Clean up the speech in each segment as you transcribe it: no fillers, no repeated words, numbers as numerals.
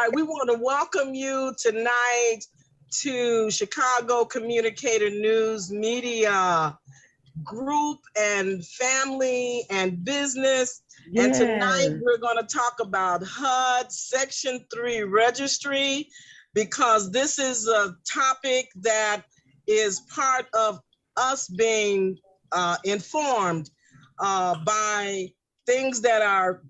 right, we want to welcome you tonight to Chicago Communicator News Media Group and Family and Business. Yes. And tonight we're going to talk about HUD Section 3 Registry, because this is a topic that is part of us being informed by things that are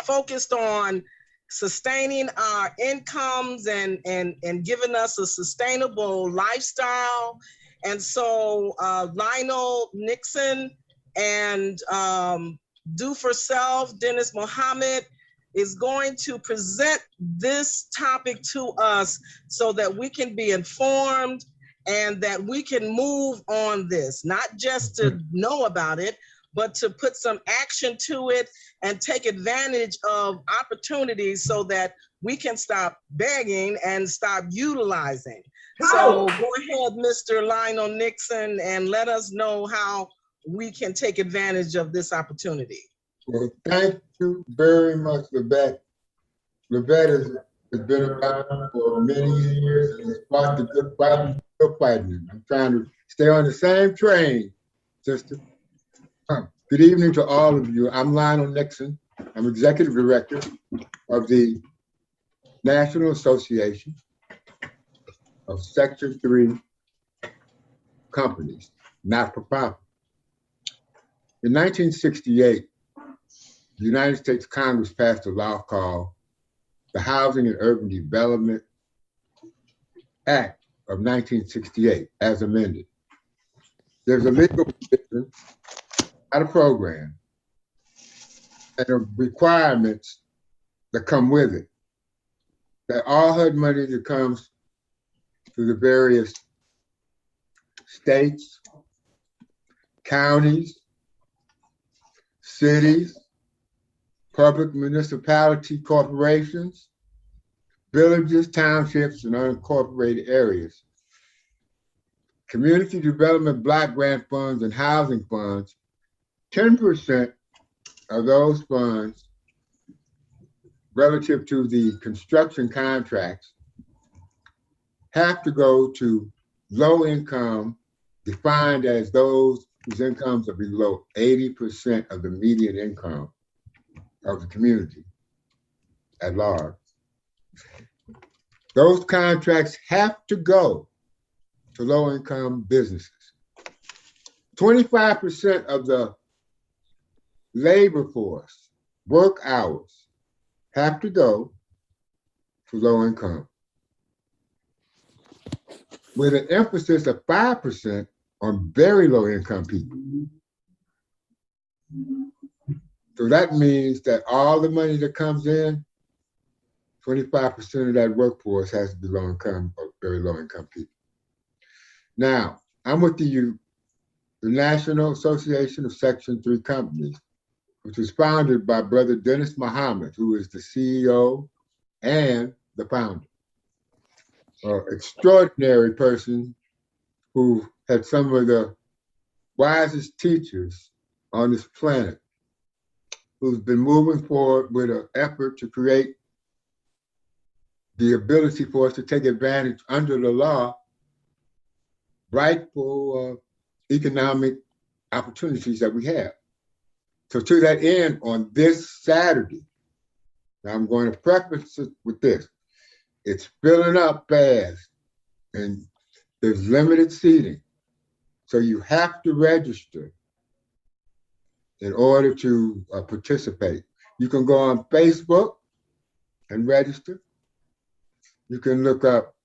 focused on sustaining our incomes and giving us a sustainable lifestyle. And so Lionel Nixon and Do for Self, Dennis Mohammed, is going to present this topic to us so that we can be informed and that we can move on this, not just to know about it, but to put some action to it and take advantage of opportunities so that we can stop begging and stop utilizing. So go ahead, Mr. Lionel Nixon, and let us know how we can take advantage of this opportunity. Well, thank you very much, Levette. Levette has been around for many years and has fought the good fight, still fighting. I'm trying to stay on the same train, sister. Good evening to all of you. I'm Lionel Nixon. I'm Executive Director of the National Association of Section 3 companies, not-for-profit. In 1968, the United States Congress passed a law called the Housing and Urban Development Act of 1968, as amended. There's a legal provision, not a program, and the requirements that come with it. That all HUD money that comes to the various states, counties, cities, public municipality corporations, villages, townships, and unincorporated areas. Community development block grant funds and housing funds, 10% of those funds relative to the construction contracts have to go to low income, defined as those whose incomes are below 80% of the median income of the community at large. Those contracts have to go to low income businesses. 25% of the labor force, work hours, have to go to low income, with an emphasis of 5% on very low income people. So that means that all the money that comes in, 25% of that workforce has to be low income or very low income people. Now, I'm with the National Association of Section 3 companies, which was founded by Brother Dennis Mohammed, who is the CEO and the founder. Extraordinary person who had some of the wisest teachers on this planet, who's been moving forward with an effort to create the ability for us to take advantage under the law, rightful economic opportunities that we have. So to that end, on this Saturday, now I'm going to preface it with this. It's filling up fast and there's limited seating. So you have to register in order to participate. You can go on Facebook and register. You can look up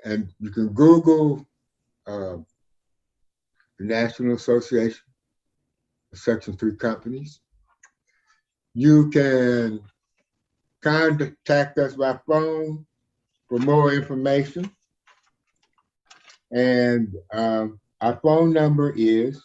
and you can Google the National Association of Section 3 companies. You can contact us by phone for more information. And our phone number is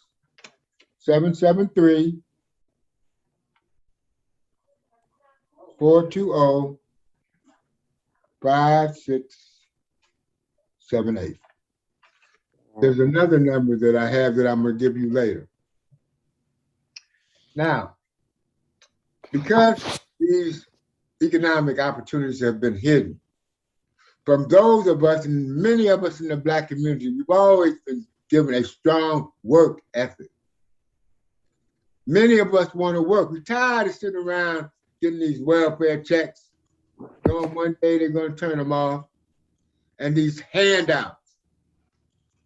773-420-5678. There's another number that I have that I'm going to give you later. Now, because these economic opportunities have been hidden. From those of us, and many of us in the Black community, we've always been given a strong work ethic. Many of us want to work. We're tired of sitting around getting these welfare checks, knowing one day they're going to turn them off, and these handouts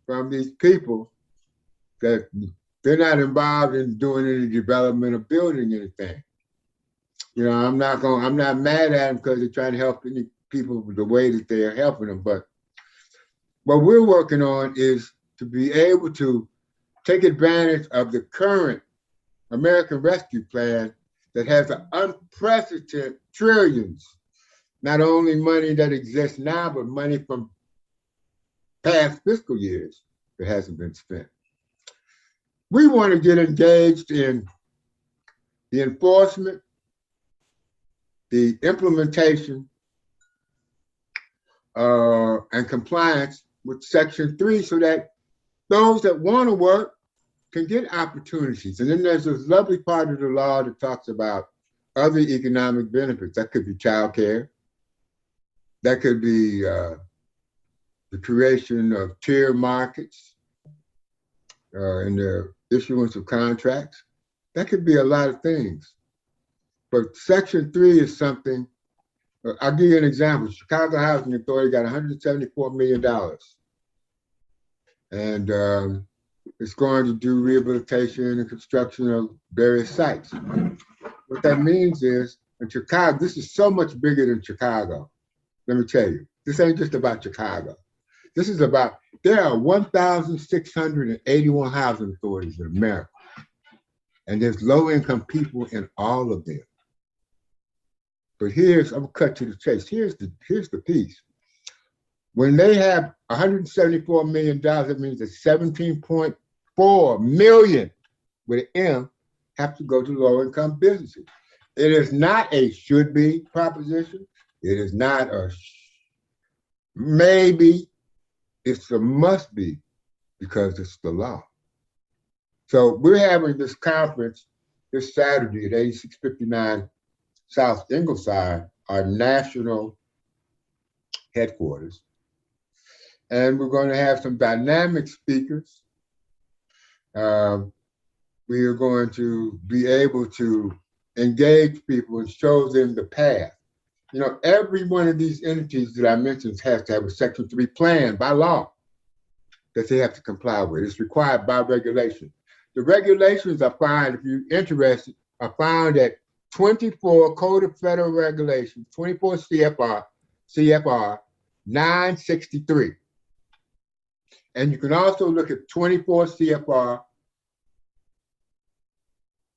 from these people that they're not involved in doing any development or building anything. You know, I'm not mad at them because they're trying to help any people the way that they're helping them. But what we're working on is to be able to take advantage of the current American Rescue Plan that has an unprecedented trillions, not only money that exists now, but money from past fiscal years that hasn't been spent. We want to get engaged in the enforcement, the implementation, and compliance with Section 3 so that those that want to work can get opportunities. And then there's this lovely part of the law that talks about other economic benefits. That could be childcare. That could be the creation of tier markets and the issuance of contracts. That could be a lot of things. But Section 3 is something, I'll give you an example. Chicago Housing Authority got $174 million. And it's going to do rehabilitation and construction of various sites. What that means is, in Chicago, this is so much bigger than Chicago. Let me tell you, this ain't just about Chicago. This is about, there are 1,681 housing authorities in America. And there's low-income people in all of them. But I'm gonna cut to the chase. Here's the piece. When they have $174 million, that means that 17.4 million with an M have to go to low-income businesses. It is not a should-be proposition. It is not a maybe. It's a must-be because it's the law. So we're having this conference this Saturday at 8659 South Ingleside, our national headquarters. And we're going to have some dynamic speakers. We are going to be able to engage people and show them the path. You know, every one of these entities that I mentioned has to have a Section 3 plan by law that they have to comply with. It's required by regulation. The regulations are found, if you're interested, are found at 24 Code of Federal Regulations, 24 CFR 963. And you can also look at 24 CFR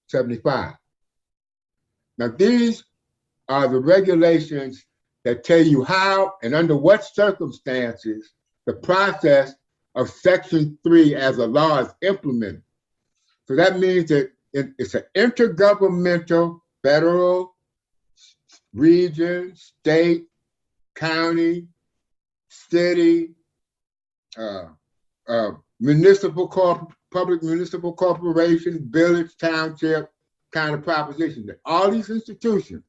75. Now, these are the regulations that tell you how and under what circumstances the process of Section 3 as a law is implemented. So that means that it's an intergovernmental, federal, region, state, county, city, public municipal corporation, village, township kind of proposition. That all these institutions,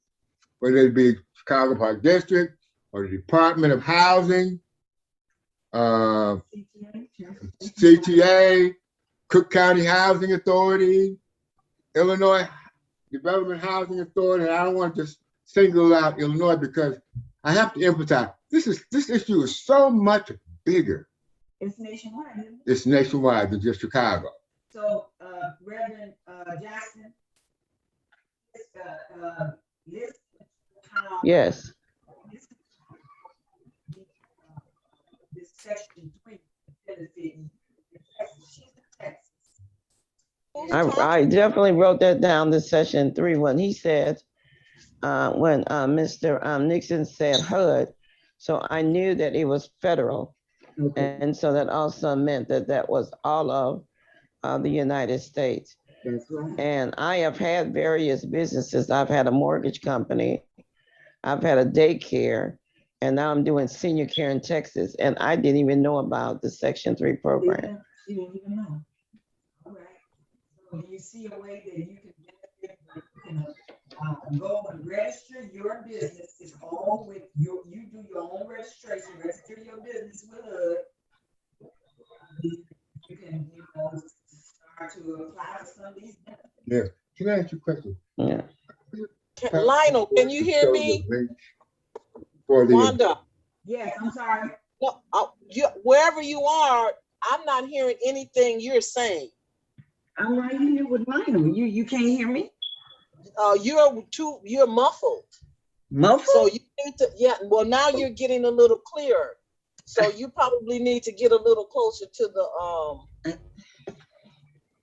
whether it be Chicago Park District or the Department of Housing, CTA, Cook County Housing Authority, Illinois Development Housing Authority. I don't want to just single out Illinois because I have to emphasize this issue is so much bigger. It's nationwide, isn't it? It's nationwide than just Chicago. So, Reverend Jackson, Yes. This Section 3 benefit Texas. I definitely wrote that down, this Section 3, when he said, when Mr. Nixon said HUD. So I knew that it was federal. Okay. And so that also meant that that was all of the United States. That's right. And I have had various businesses. I've had a mortgage company. I've had a daycare. And now I'm doing senior care in Texas. And I didn't even know about the Section 3 program. You didn't even know. All right. So do you see a way that you can benefit from go and register your business. It's all with you do your own registration, register your business with HUD. You can, start to apply for some of these benefits. Yeah. Can I ask you a question? Yeah. Lionel, can you hear me? For the, Wanda, Yes, I'm sorry. no, wherever you are, I'm not hearing anything you're saying. I'm right here with Lionel. You can't hear me? You're muffled. Muffled? So you need to, yeah, well, now you're getting a little clearer. So you probably need to get a little closer to the,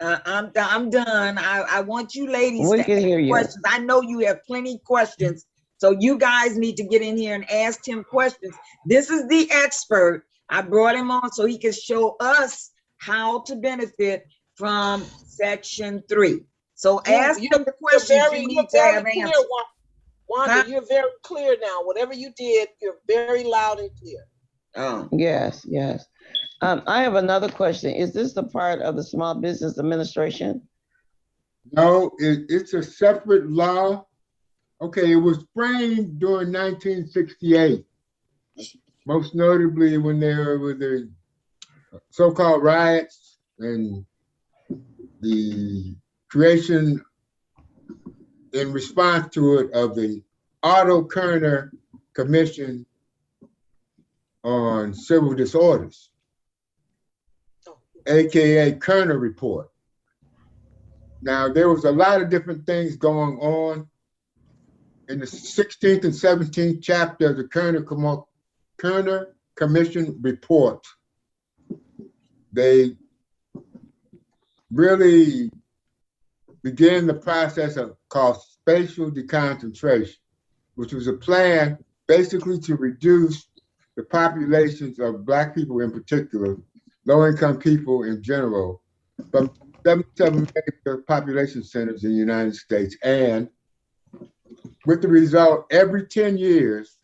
I'm done. I want you ladies We to can ask hear you. questions. I know you have plenty of questions. So you guys need to get in here and ask him questions. This is the expert. I brought him on so he can show us how to benefit from Section 3. So ask him the questions you need to have answered. Wanda, Huh? you're very clear now. Whatever you did, you're very loud and clear. Oh. Yes, yes. I have another question. Is this the part of the Small Business Administration? no, it's a separate law. Okay, it was framed during 1968, most notably when there were the so-called riots and the creation in response to it of the Otto Kerner Commission on Civil Disorders, AKA Kerner Report. Now, there was a lot of different things going on. In the 16th and 17th chapter of the Kerner Commission report, they really began the process called spatial deconcentration, which was a plan basically to reduce the populations of Black people in particular, low-income people in general, from 77 major population centers in the United States, and with the result, every 10 years,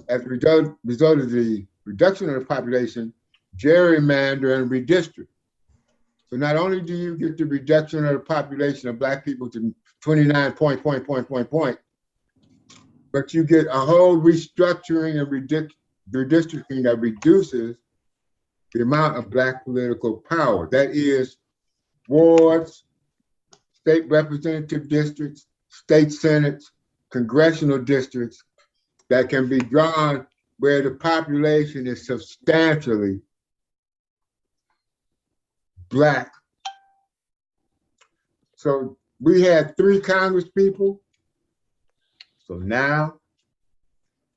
as a result of the reduction of the population, gerrymander and redistrict. So not only do you get the reduction of the population of Black people to 29 point, but you get a whole restructuring and redistricting that reduces the amount of Black political power. That is wards, state representative districts, state senates, congressional districts that can be drawn where the population is substantially Black. So we had 3 Congress people. So now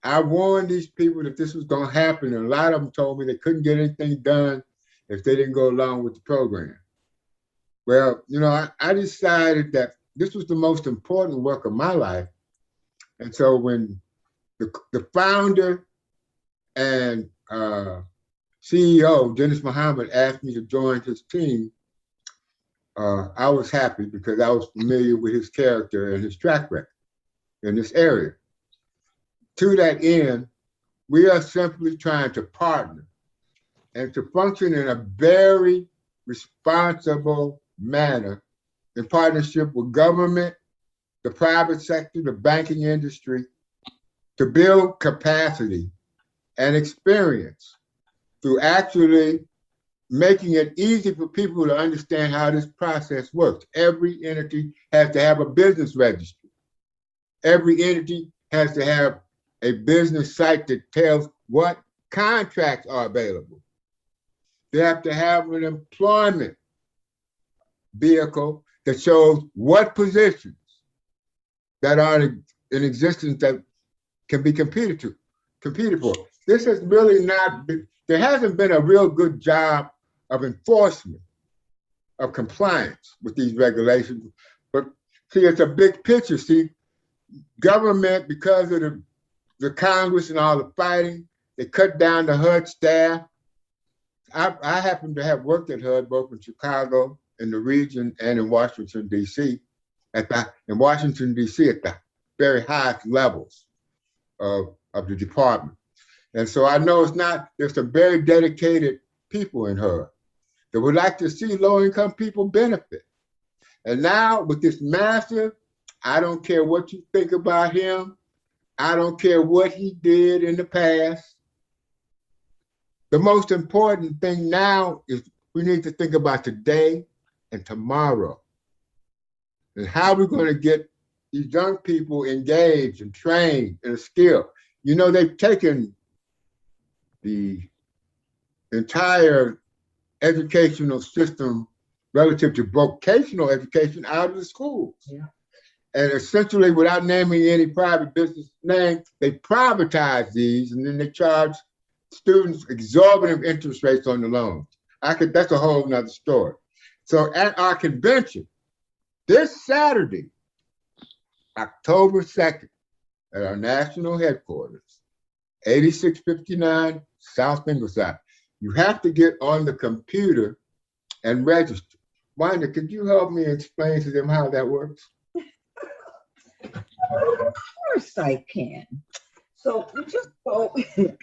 I warned these people that this was going to happen, and a lot of them told me they couldn't get anything done if they didn't go along with the program. Well, I decided that this was the most important work of my life. And so when the founder and CEO, Dennis Muhammad, asked me to join his team, I was happy because I was familiar with his character and his track record in this area. To that end, we are simply trying to partner and to function in a very responsible manner in partnership with government, the private sector, the banking industry, to build capacity and experience through actually making it easy for people to understand how this process works. Every entity has to have a business registry. Every entity has to have a business site that tells what contracts are available. They have to have an employment vehicle that shows what positions that are in existence that can be competed for. This has really not been, there hasn't been a real good job of enforcement, of compliance with these regulations. But see, it's a big picture. See, government, because of the Congress and all the fighting, they cut down the HUD staff. I happen to have worked at HUD both in Chicago, in the region, and in Washington, D.C. at the very highest levels of the department. And so I know there's some very dedicated people in HUD that would like to see low-income people benefit. And now with this massive I don't care what you think about him. I don't care what he did in the past. The most important thing now is we need to think about today and tomorrow and how we're going to get these young people engaged and trained in a skill. You know, they've taken the entire educational system relative to vocational education out of the schools. Yeah. And essentially, without naming any private business name, they privatize these and then they charge students exorbitant interest rates on the loans. That's a whole nother story. So at our convention, this Saturday, October 2nd, at our national headquarters, 8659 South Ingleside, you have to get on the computer and register. Wanda, could you help me explain to them how that works? Of course I can. So you just go to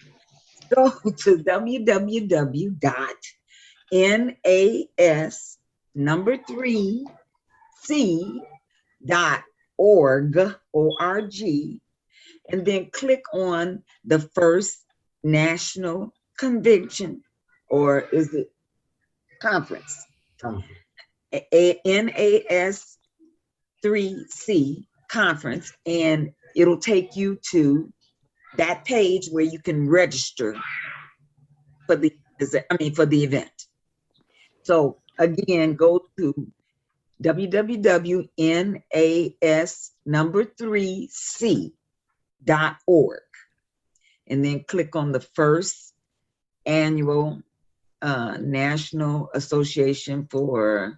www.nas3c.org, and then click on the first national convention, or is it conference? NAS3C conference, and it'll take you to that page where you can register for the event. So again, go to www.nas3c.org, and then click on the first annual National Association for,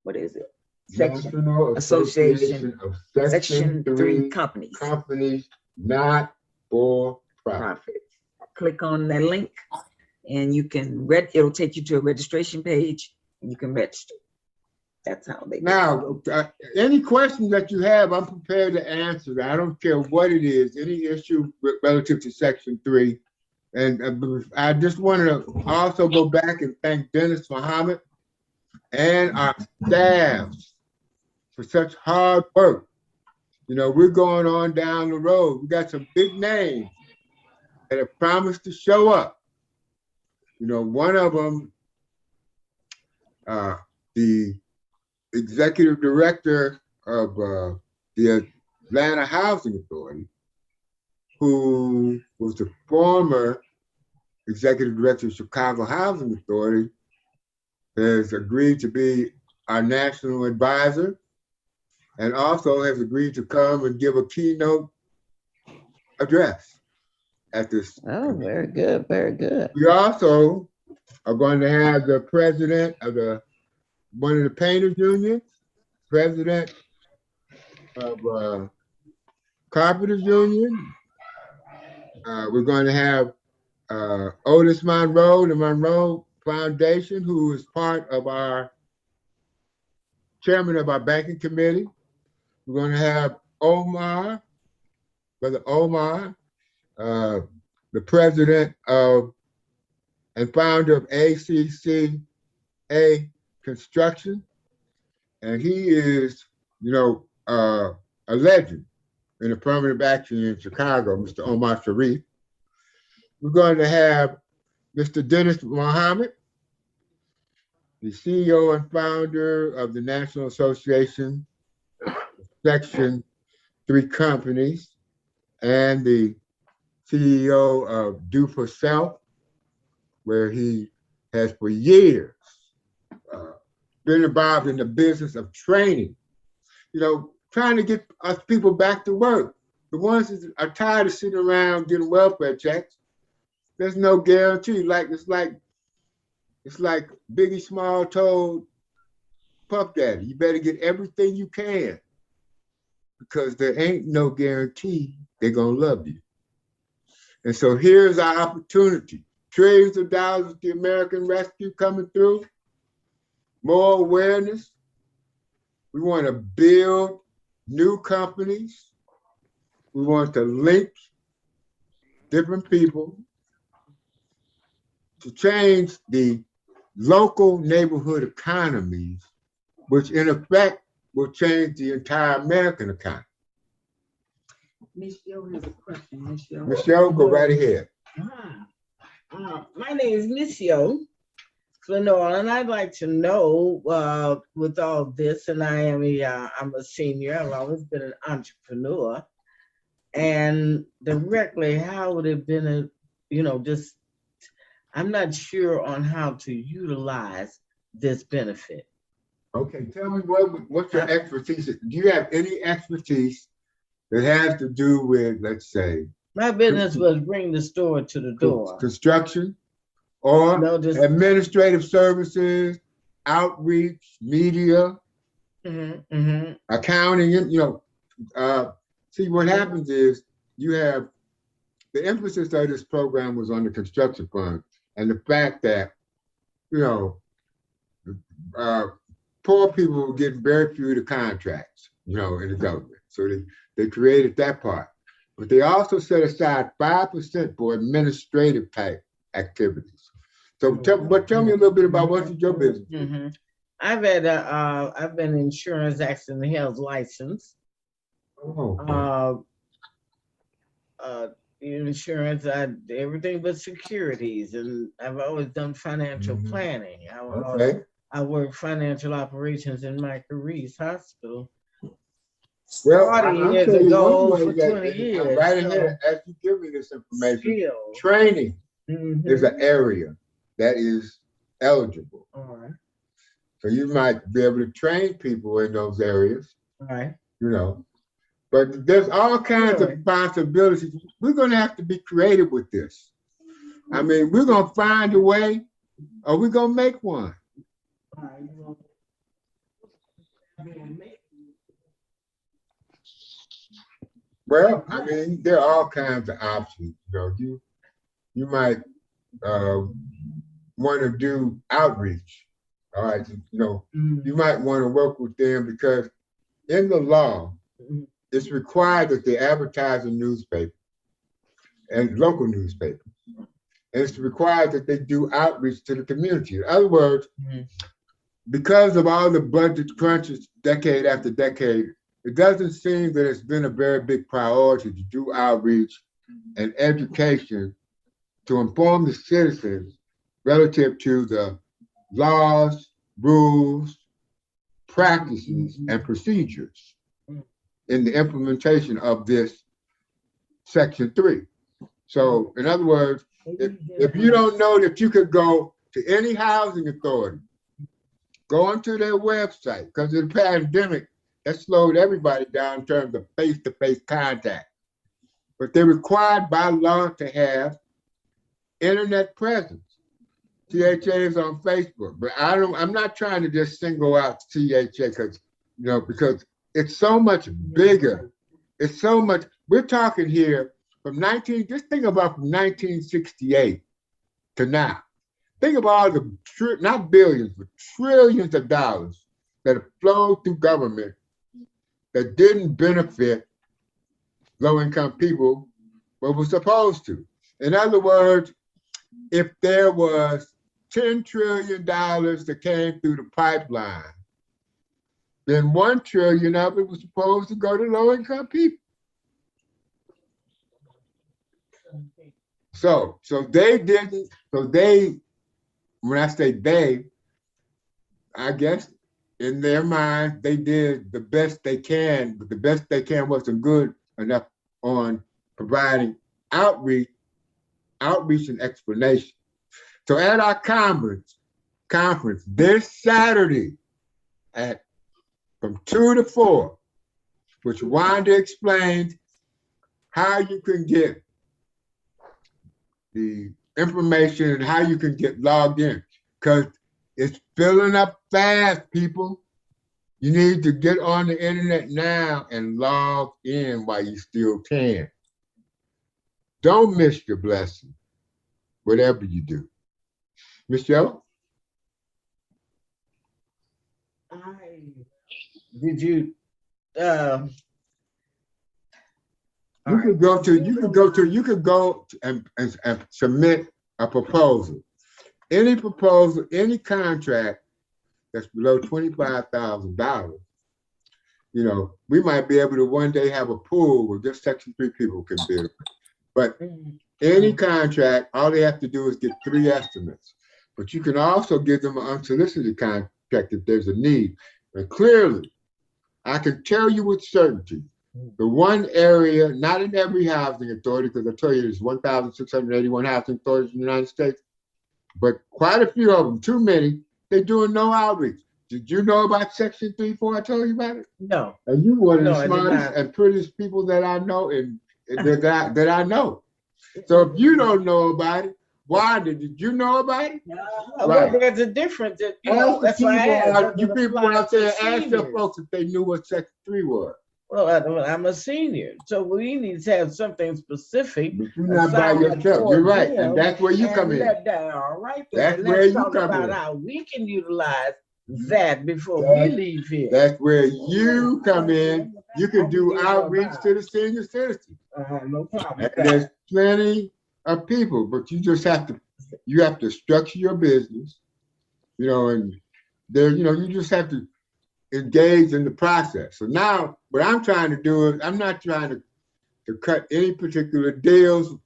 what is it? National Association of Section 3 companies. Companies not for profit. Profits. Click on that link and you can it'll take you to a registration page and you can register. That's how they Now, any questions that you have, I'm prepared to answer. I don't care what it is, any issue relative to Section 3. And I just want to also go back and thank Dennis Muhammad and our staff for such hard work. You know, we're going on down the road. We got some big names that have promised to show up. You know, one of them, the executive director of the Atlanta Housing Authority, who was the former executive director of Chicago Housing Authority, has agreed to be our national advisor and also has agreed to come and give a keynote address at this. Oh, very good, very good. We also are going to have the president of one of the painters unions, president of carpenters union. We're going to have Otis Monroe, the Monroe Foundation, who is part of our chairman of our banking committee. We're going to have Omar, Brother Omar, the president of and founder of ACCA Construction. And he is, you know, a legend in affirmative action in Chicago, Mr. Omar Sharif. We're going to have Mr. Dennis Muhammad, the CEO and founder of the National Association of Section 3 companies, and the CEO of Do for Self, where he has for years been involved in the business of training, you know, trying to get us people back to work. The ones that are tired of sitting around getting welfare checks, there's no guarantee. It's like Biggie Small told Puff Daddy, you better get everything you can because there ain't no guarantee they're gonna love you. And so here's our opportunity. Trillions of dollars with the American Rescue coming through, more awareness. We want to build new companies. We want to link different people to change the local neighborhood economies, which in effect will change the entire American economy. Michelle has a question. Michelle. Michelle, go right ahead. My name is Miss Yo Lenore, and I'd like to know with all this, and I'm a senior. I've always been an entrepreneur, and directly, how would it have been just I'm not sure on how to utilize this benefit. Okay, tell me what's your expertise? Do you have any expertise that has to do with, let's say, My business was bring the store to the door. construction or just administrative services, outreach, media, accounting, see what happens is you have the emphasis of this program was on the construction fund and the fact that, poor people were getting very few of the contracts, in the government. So they created that part. But they also set aside 5% for administrative type activities. So tell me a little bit about what's your business. I've been insurance accident health license. Insurance, everything but securities, and I've always done financial planning. I worked financial operations in Mike Reese Hospital. Well, 40 years ago for 20 years. Right ahead, as you give me this information, training is an area that is eligible. All right. So you might be able to train people in those areas. All right. But there's all kinds of possibilities. We're going to have to be creative with this. I mean, we're going to find a way, or we're going to make one. Well, I mean, there are all kinds of options. You might want to do outreach. All right, you might want to work with them because in the law, it's required that they advertise in newspaper and local newspapers. And it's required that they do outreach to the community. In other words, because of all the budget crunches decade after decade, it doesn't seem that it's been a very big priority to do outreach and education to inform the citizens relative to the laws, rules, practices, and procedures in the implementation of this Section 3. So, in other words, if you don't know that you could go to any housing authority, go onto their website, because of the pandemic, that slowed everybody down in terms of face-to-face contact. But they're required by law to have internet presence. THA is on Facebook, but I'm not trying to just single out THA because it's so much bigger. It's so much, we're talking here just think about from 1968 to now. Think about all the, not billions, but trillions of dollars that have flowed through government that didn't benefit low-income people, but were supposed to. In other words, if there was $10 trillion that came through the pipeline, then $1 trillion of it was supposed to go to low-income people. So they didn't, when I say they, I guess in their mind, they did the best they can, but the best they can wasn't good enough on providing outreach and explanation. So at our conference this Saturday from 2 to 4, which Wanda explained how you can get the information and how you can get logged in, because it's filling up fast, people. You need to get on the internet now and log in while you still can. Don't miss your blessing, whatever you do. Michelle? You could go and submit a proposal. Any proposal, any contract that's below $25,000, You know, we might be able to one day have a pool where just Section 3 people can bid. But any contract, all they have to do is get 3 estimates. But you can also give them an unsolicited contract if there's a need. And clearly, I can tell you with certainty, the one area, not in every housing authority, because I tell you there's 1,681 housing authorities in the United States, but quite a few of them, too many, they're doing no outreach. Did you know about Section 3 before I told you about it? No. And you one of No, the I did smartest not. and prettiest people that I know and that I know. So if you don't know about it, why did you know about it? Well, Right. there's a difference. That, you Ask know, the that's why I asked. you does it people apply out to there, ask your seniors? folks if they knew what Section 3 was. Well, I'm a senior, so we need to have something specific. But you're not by assigned yourself. for You're right. them, And that's where you and come in. All right, That's then. where Let's you talk come about in. how we can utilize that before That's- we leave here. That's where you come in. You can do outreach to the senior citizens. No problem. And there's plenty of people, but you just have to structure your business, you know, and there, you know, you just have to engage in the process. So now what I'm trying to do is I'm not trying to cut any particular deals,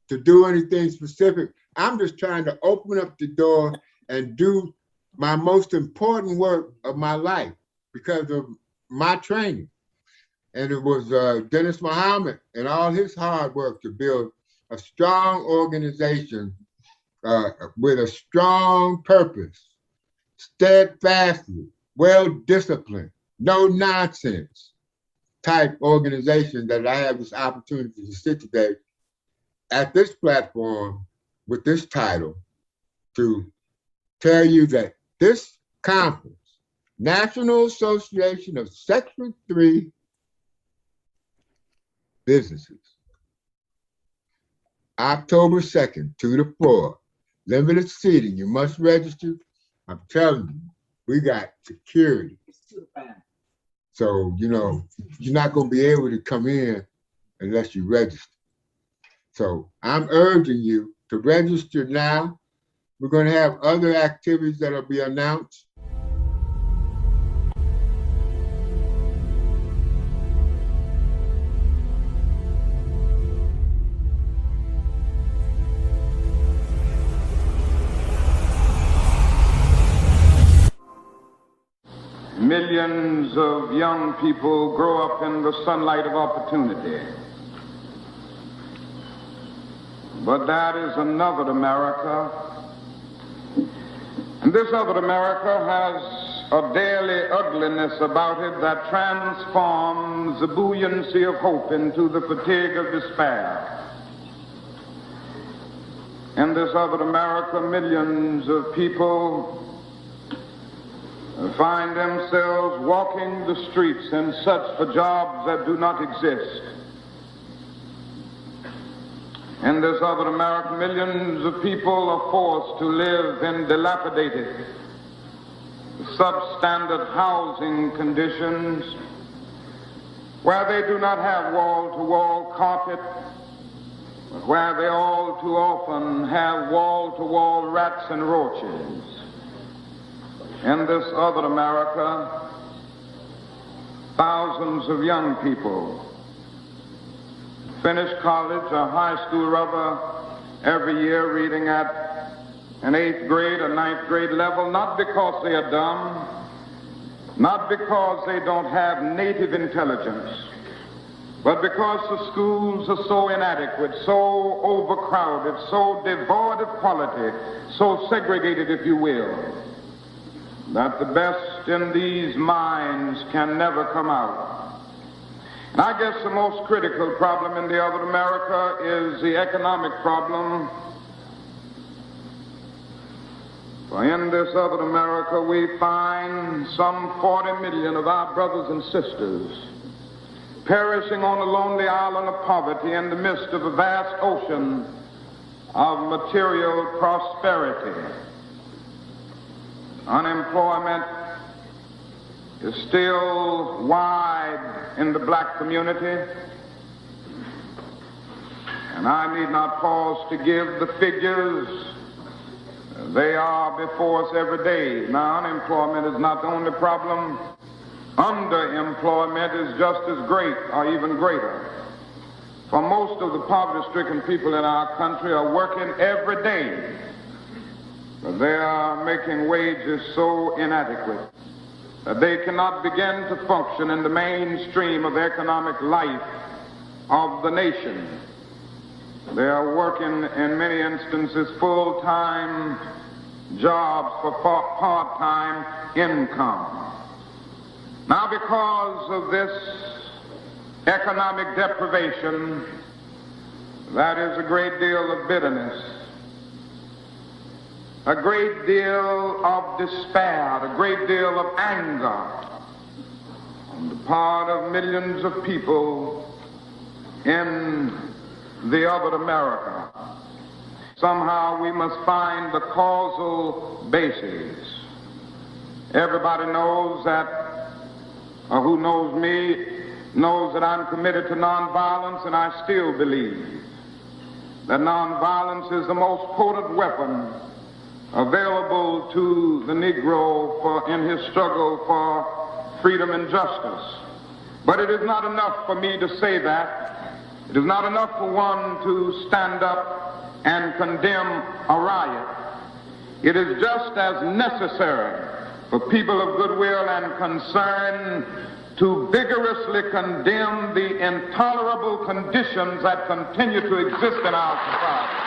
to do anything specific. I'm just trying to open up the door and do my most important work of my life because of my training. And it was Dennis Muhammad and all his hard work to build a strong organization with a strong purpose, steadfastly, well-disciplined, no nonsense type organization that I have this opportunity to sit today at this platform with this title to tell you that this conference, National Association of Section 3 Businesses, October 2nd, 2 to 4, limited seating. You must register. I'm telling you, we got security. So, you know, you're not going to be able to come in unless you register. So I'm urging you to register now. We're going to have other activities that will be announced. Millions of young people grow up in the sunlight of opportunity. But that is another America. And this other America has a daily ugliness about it that transforms the buoyancy of hope into the fatigue of despair. In this other America, millions of people find themselves walking the streets in search for jobs that do not exist. In this other America, millions of people are forced to live in dilapidated, substandard housing conditions where they do not have wall-to-wall carpet, but where they all too often have wall-to-wall rats and roaches. In this other America, thousands of young people finish college or high school rather every year reading at an 8th grade or 9th grade level, not because they are dumb, not because they don't have native intelligence, but because the schools are so inadequate, so overcrowded, so devoid of quality, so segregated, if you will, that the best in these minds can never come out. And I guess the most critical problem in the other America is the economic problem. For in this other America, we find some 40 million of our brothers and sisters perishing on a lonely island of poverty in the midst of a vast ocean of material prosperity. Unemployment is still wide in the black community, and I need not pause to give the figures. They are before us every day. Now, unemployment is not the only problem underemployment is just as great or even greater. For most of the poverty-stricken people in our country are working every day, but they are making wages so inadequate that they cannot begin to function in the mainstream of the economic life of the nation. They are working, in many instances, full-time jobs for part-time income. Now, because of this economic deprivation, that is a great deal of bitterness, a great deal of despair, a great deal of anger on the part of millions of people in beloved America. Somehow we must find the causal basis. Everybody knows that, or who knows me, knows that I'm committed to nonviolence, and I still believe that nonviolence is the most potent weapon available to the Negro in his struggle for freedom and justice. But it is not enough for me to say that. It is not enough for one to stand up and condemn a riot. It is just as necessary for people of goodwill and concern to vigorously condemn the intolerable conditions that continue to exist in our society.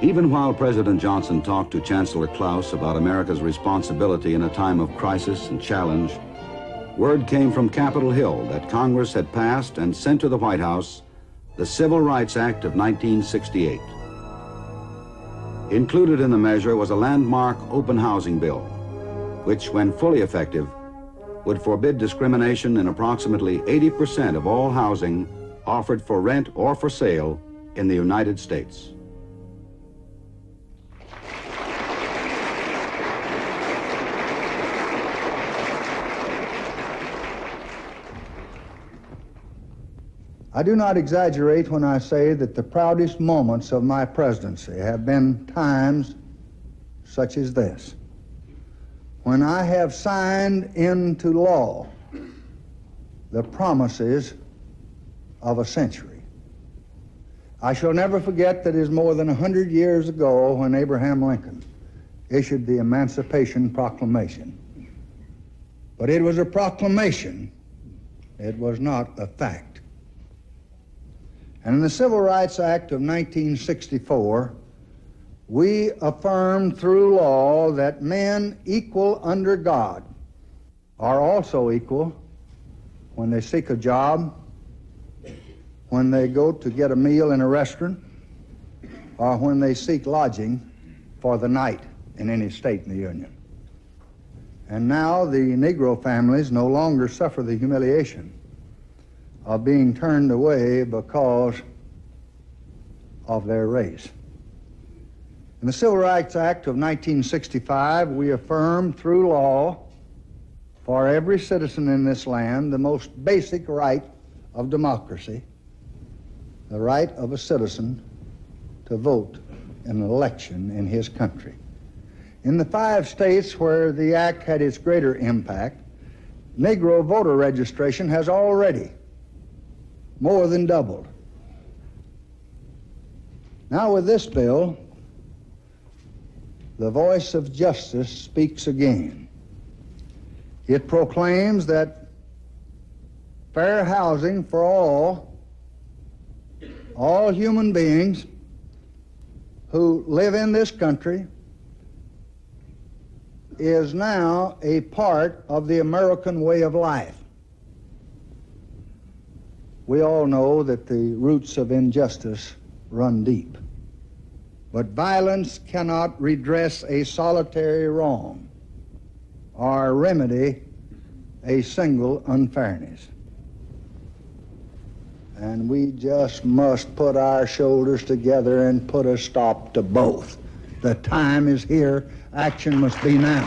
Even while President Johnson talked to Chancellor Klaus about America's responsibility in a time of crisis and challenge, word came from Capitol Hill that Congress had passed and sent to the White House the Civil Rights Act of 1968. Included in the measure was a landmark open housing bill, which, when fully effective, would forbid discrimination in approximately 80% of all housing offered for rent or for sale in the United States. I do not exaggerate when I say that the proudest moments of my presidency have been times such as this. When I have signed into law the promises of a century, I shall never forget that it is more than 100 years ago when Abraham Lincoln issued the Emancipation Proclamation. But it was a proclamation, it was not a fact. And in the Civil Rights Act of 1964, we affirmed through law that men equal under God are also equal when they seek a job, when they go to get a meal in a restaurant, or when they seek lodging for the night in any state in the Union. And now the Negro families no longer suffer the humiliation of being turned away because of their race. In the Civil Rights Act of 1965, we affirmed through law for every citizen in this land the most basic right of democracy, the right of a citizen to vote in an election in his country. In the 5 states where the act had its greater impact, Negro voter registration has already more than doubled. Now with this bill, the voice of justice speaks again. It proclaims that fair housing for all human beings who live in this country is now a part of the American way of life. We all know that the roots of injustice run deep, but violence cannot redress a solitary wrong or remedy a single unfairness. And we just must put our shoulders together and put a stop to both. The time is here. Action must be now.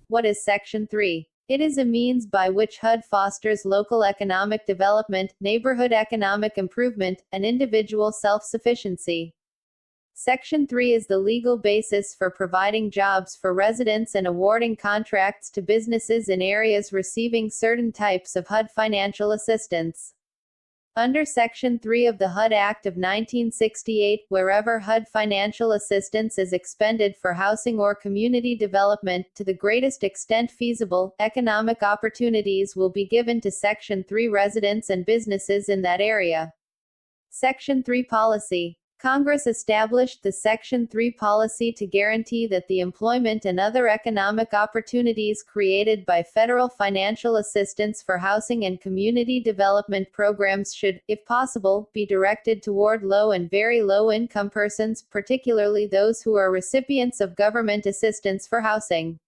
What is Section 3? It is a means by which HUD fosters local economic development, neighborhood economic improvement, and individual self-sufficiency. Section 3 is the legal basis for providing jobs for residents and awarding contracts to businesses in areas receiving certain types of HUD financial assistance. Under Section 3 of the HUD Act of 1968, wherever HUD financial assistance is expended for housing or community development, to the greatest extent feasible, economic opportunities will be given to Section 3 residents and businesses in that area. Section 3 Policy. Congress established the Section 3 policy to guarantee that the employment and other economic opportunities created by federal financial assistance for housing and community development programs should, if possible, be directed toward low and very low-income persons, particularly those who are recipients of government assistance for housing.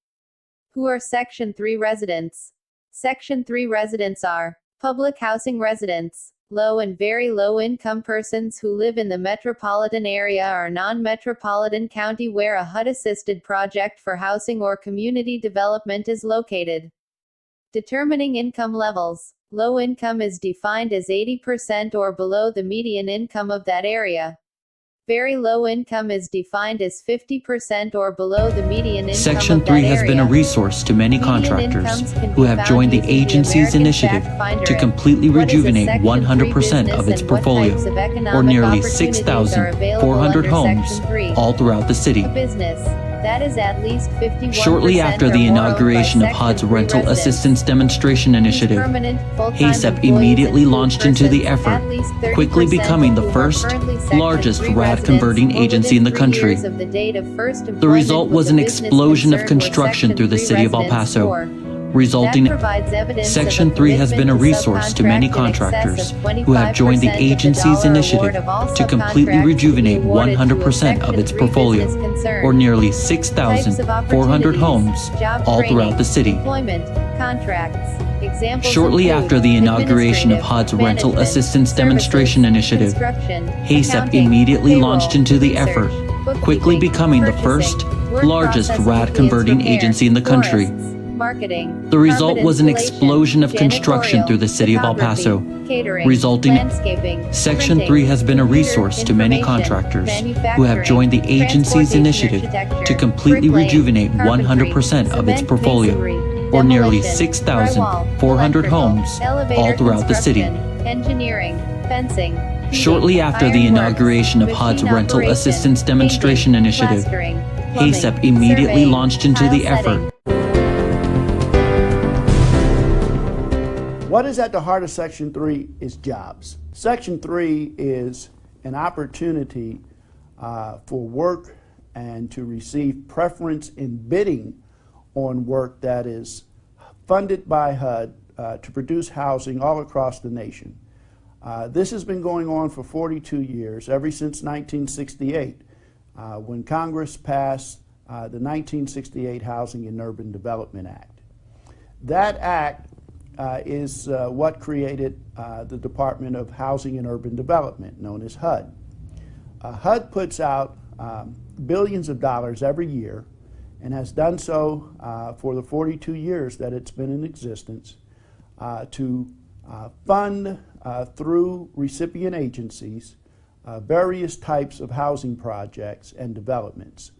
Who are Section 3 residents? Section 3 residents are public housing residents, low and very low-income persons who live in the metropolitan area or non-metropolitan county where a HUD-assisted project for housing or community development is located. Determining income levels. Low income is defined as 80% or below the median income of that area. Very low income is defined as 50% or below the median income Section of 3 that has been a area. resource to many Median contractors incomes can who be have found joined the using the agency's American initiative Fact Finder to at completely What is a rejuvenate Section 3 100% business of its and what portfolio, types of or economic nearly opportunities are available 6,400 under homes Section 3? all throughout the city. A business that is at least 51% Shortly after or the more owned by inauguration of Section HUD's 3 Rental residents. Assistance Demonstration These Initiative, permanent, full-time HACEP employees immediately include launched into the persons, effort, at least 30% quickly becoming the who are first, currently Section largest 3 RAD residents, converting or agency in the within 3 country. years of the date of first The employment result with was the an business explosion of concerned were construction Section through the 3 city of El residents Paso, for. resulting That in provides evidence Section of a 3 has been a commitment resource to many subcontract in excess contractors of who have joined the 25% of agency's dollar initiative award of all to completely subcontracts to be rejuvenate awarded to a 100% of Section its 3 portfolio, business concern. or nearly Types of 6,400 homes opportunities, job all training, throughout the city. employment, contracts. Examples Shortly include after the inauguration of administrative, HUD's Rental management, Assistance services, Demonstration Initiative, construction, HACEP accounting, immediately payroll, launched into the research, effort, quickly bookkeeping, becoming the purchasing, first, word largest processing, RAD appliance converting repair, agency in the country. florists, marketing. The result carpet was an installation, explosion of construction janitorial, through the city of El Paso, photography, catering, resulting landscaping, Section printing, 3 has been a computer, resource to many information, contractors who have manufacturing, joined the agency's transportation, initiative architecture, to completely bricklaying, rejuvenate carpentry, 100% of its cement, portfolio, masonry, or nearly demolition, 6,400 drywall, homes electrical, all throughout the city. construction, engineering, fencing, heating, Shortly after the ironworks, inauguration of HUD's machine Rental operation, Assistance Demonstration painting, Initiative, plastering, plumbing, HACEP immediately surveying, launched into tile the setting. effort. What is at the heart of Section 3 is jobs. Section 3 is an opportunity for work and to receive preference in bidding on work that is funded by HUD to produce housing all across the nation. This has been going on for 42 years, ever since 1968, when Congress passed the 1968 Housing and Urban Development Act. That act is what created the Department of Housing and Urban Development, known as HUD. HUD puts out billions of dollars every year and has done so for the 42 years that it's been in existence to fund through recipient agencies various types of housing projects and developments.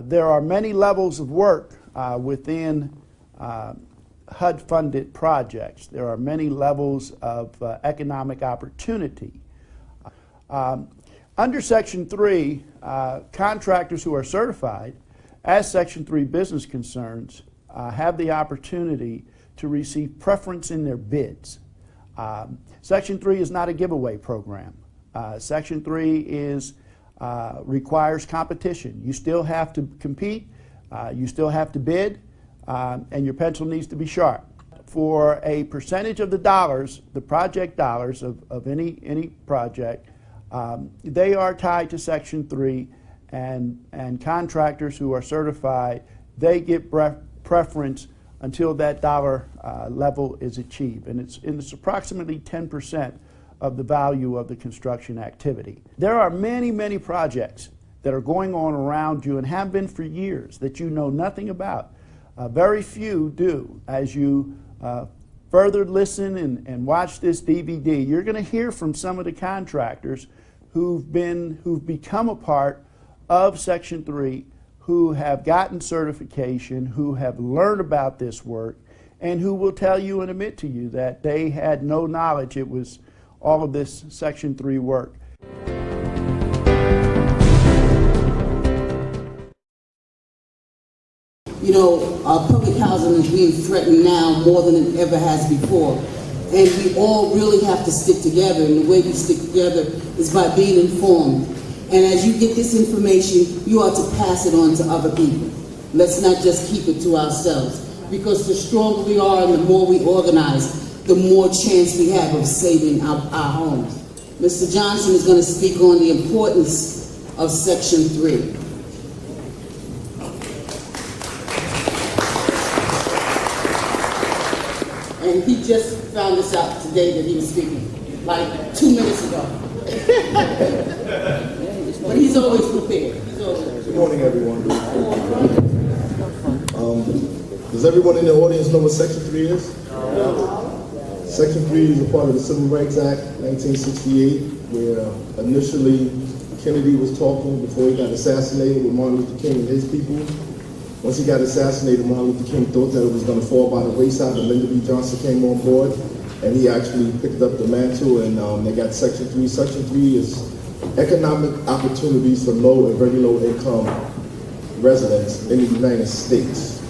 There are many levels of work within HUD-funded projects. There are many levels of economic opportunity. Under Section 3, contractors who are certified as Section 3 business concerns have the opportunity to receive preference in their bids. Section 3 is not a giveaway program. Section 3 requires competition. You still have to compete, you still have to bid, and your pencil needs to be sharp. For a percentage of the dollars, the project dollars of any project, they are tied to Section 3, and contractors who are certified, they get preference until that dollar level is achieved. And it's approximately 10% of the value of the construction activity. There are many, many projects that are going on around you and have been for years that you know nothing about. Very few do. As you further listen and watch this DVD, you're going to hear from some of the contractors who've become a part of Section 3, who have gotten certification, who have learned about this work, and who will tell you and admit to you that they had no knowledge it was all of this Section 3 work. You know, public housing is being threatened now more than it ever has before. And we all really have to stick together, and the way we stick together is by being informed. And as you get this information, you ought to pass it on to other people. Let's not just keep it to ourselves. Because the stronger we are and the more we organize, the more chance we have of saving our homes. Mr. Johnson is going to speak on the importance of Section 3. And he just found this out today that he was speaking, like 2 minutes ago. But he's always prepared. Good morning, everyone. Does everyone in the audience know what Section 3 is? Section 3 is a part of the Civil Rights Act, 1968, where initially Kennedy was talking before he got assassinated with Martin Luther King and his people. Once he got assassinated, Martin Luther King thought that it was going to fall by the wayside, but Lyndon B. Johnson came on board, and he actually picked up the mantle, and they got Section 3. Section 3 is economic opportunities for low and very low income residents in the United States.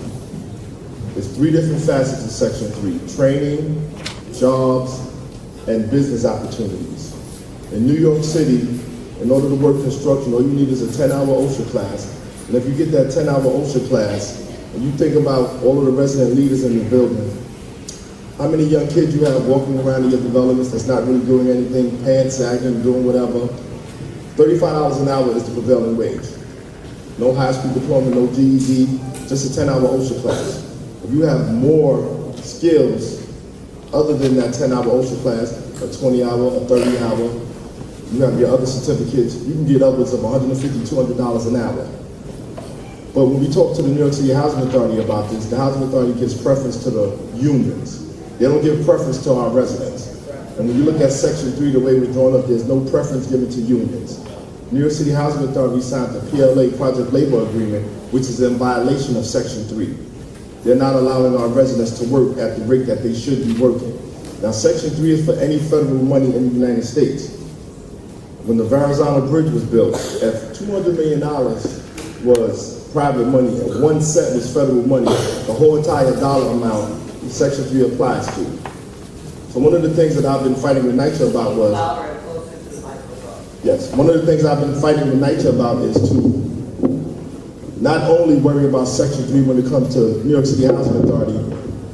There's 3 different facets of Section 3: training, jobs, and business opportunities. In New York City, in order to work construction, all you need is a 10-hour OSHA class. And if you get that 10-hour OSHA class, and you think about all of the resident leaders in the building, how many young kids you have walking around in your developments that's not really doing anything, pants sagging, doing whatever. $35 an hour is the prevailing wage. No high school diploma, no GED, just a 10-hour OSHA class. If you have more skills other than that 10-hour OSHA class, a 20-hour, a 30-hour, you have your other certificates, you can get upwards of $150, $200 an hour. But when we talk to the New York City Housing Authority about this, the Housing Authority gives preference to the unions. They don't give preference to our residents. And when you look at Section 3, the way we're drawn up, there's no preference given to unions. New York City Housing Authority signed the PLA Project Labor Agreement, which is in violation of Section 3. They're not allowing our residents to work at the rate that they should be working. Now, Section 3 is for any federal money in the United States. When the Verrazano Bridge was built, if $200 million was private money and 1 cent was federal money, the whole entire dollar amount Section 3 applies to. So one of the things that I've been fighting with NYCHA about was, yes, one of the things I've been fighting with NYCHA about is to not only worry about Section 3 when it comes to New York City Housing Authority,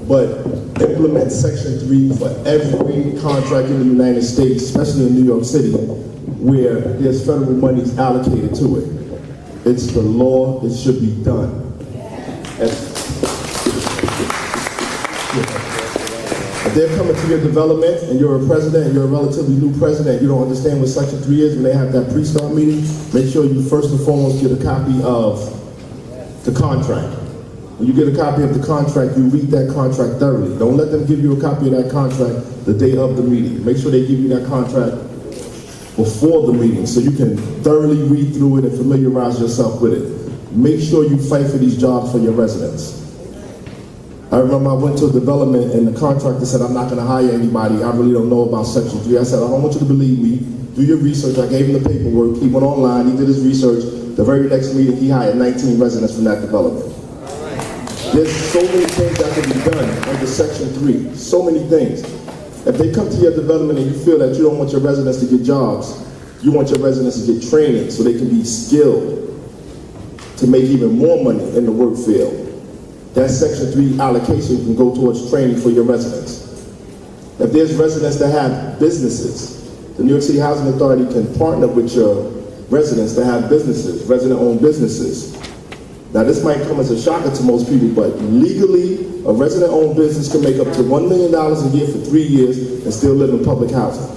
but implement Section 3 for every contract in the United States, especially in New York City, where there's federal monies allocated to it. It's the law, it should be done. If they're coming to your development and you're a president and you're a relatively new president, you don't understand what Section 3 is, when they have that pre-start meeting, make sure you first and foremost get a copy of the contract. When you get a copy of the contract, you read that contract thoroughly. Don't let them give you a copy of that contract the day of the meeting. Make sure they give you that contract before the meeting so you can thoroughly read through it and familiarize yourself with it. Make sure you fight for these jobs for your residents. I remember I went to a development and the contractor said, I'm not going to hire anybody. I really don't know about Section 3. I said, I don't want you to believe me. Do your research. I gave him the paperwork. He went online. He did his research. The very next meeting, he hired 19 residents from that development. There's so many things that can be done under Section 3. So many things. If they come to your development and you feel that you don't want your residents to get jobs, you want your residents to get training so they can be skilled to make even more money in the work field. That Section 3 allocation can go towards training for your residents. If there's residents that have businesses, the New York City Housing Authority can partner with your residents that have businesses, resident-owned businesses. Now this might come as a shocker to most people, but legally, a resident-owned business can make up to $1 million a year for 3 years and still live in public housing.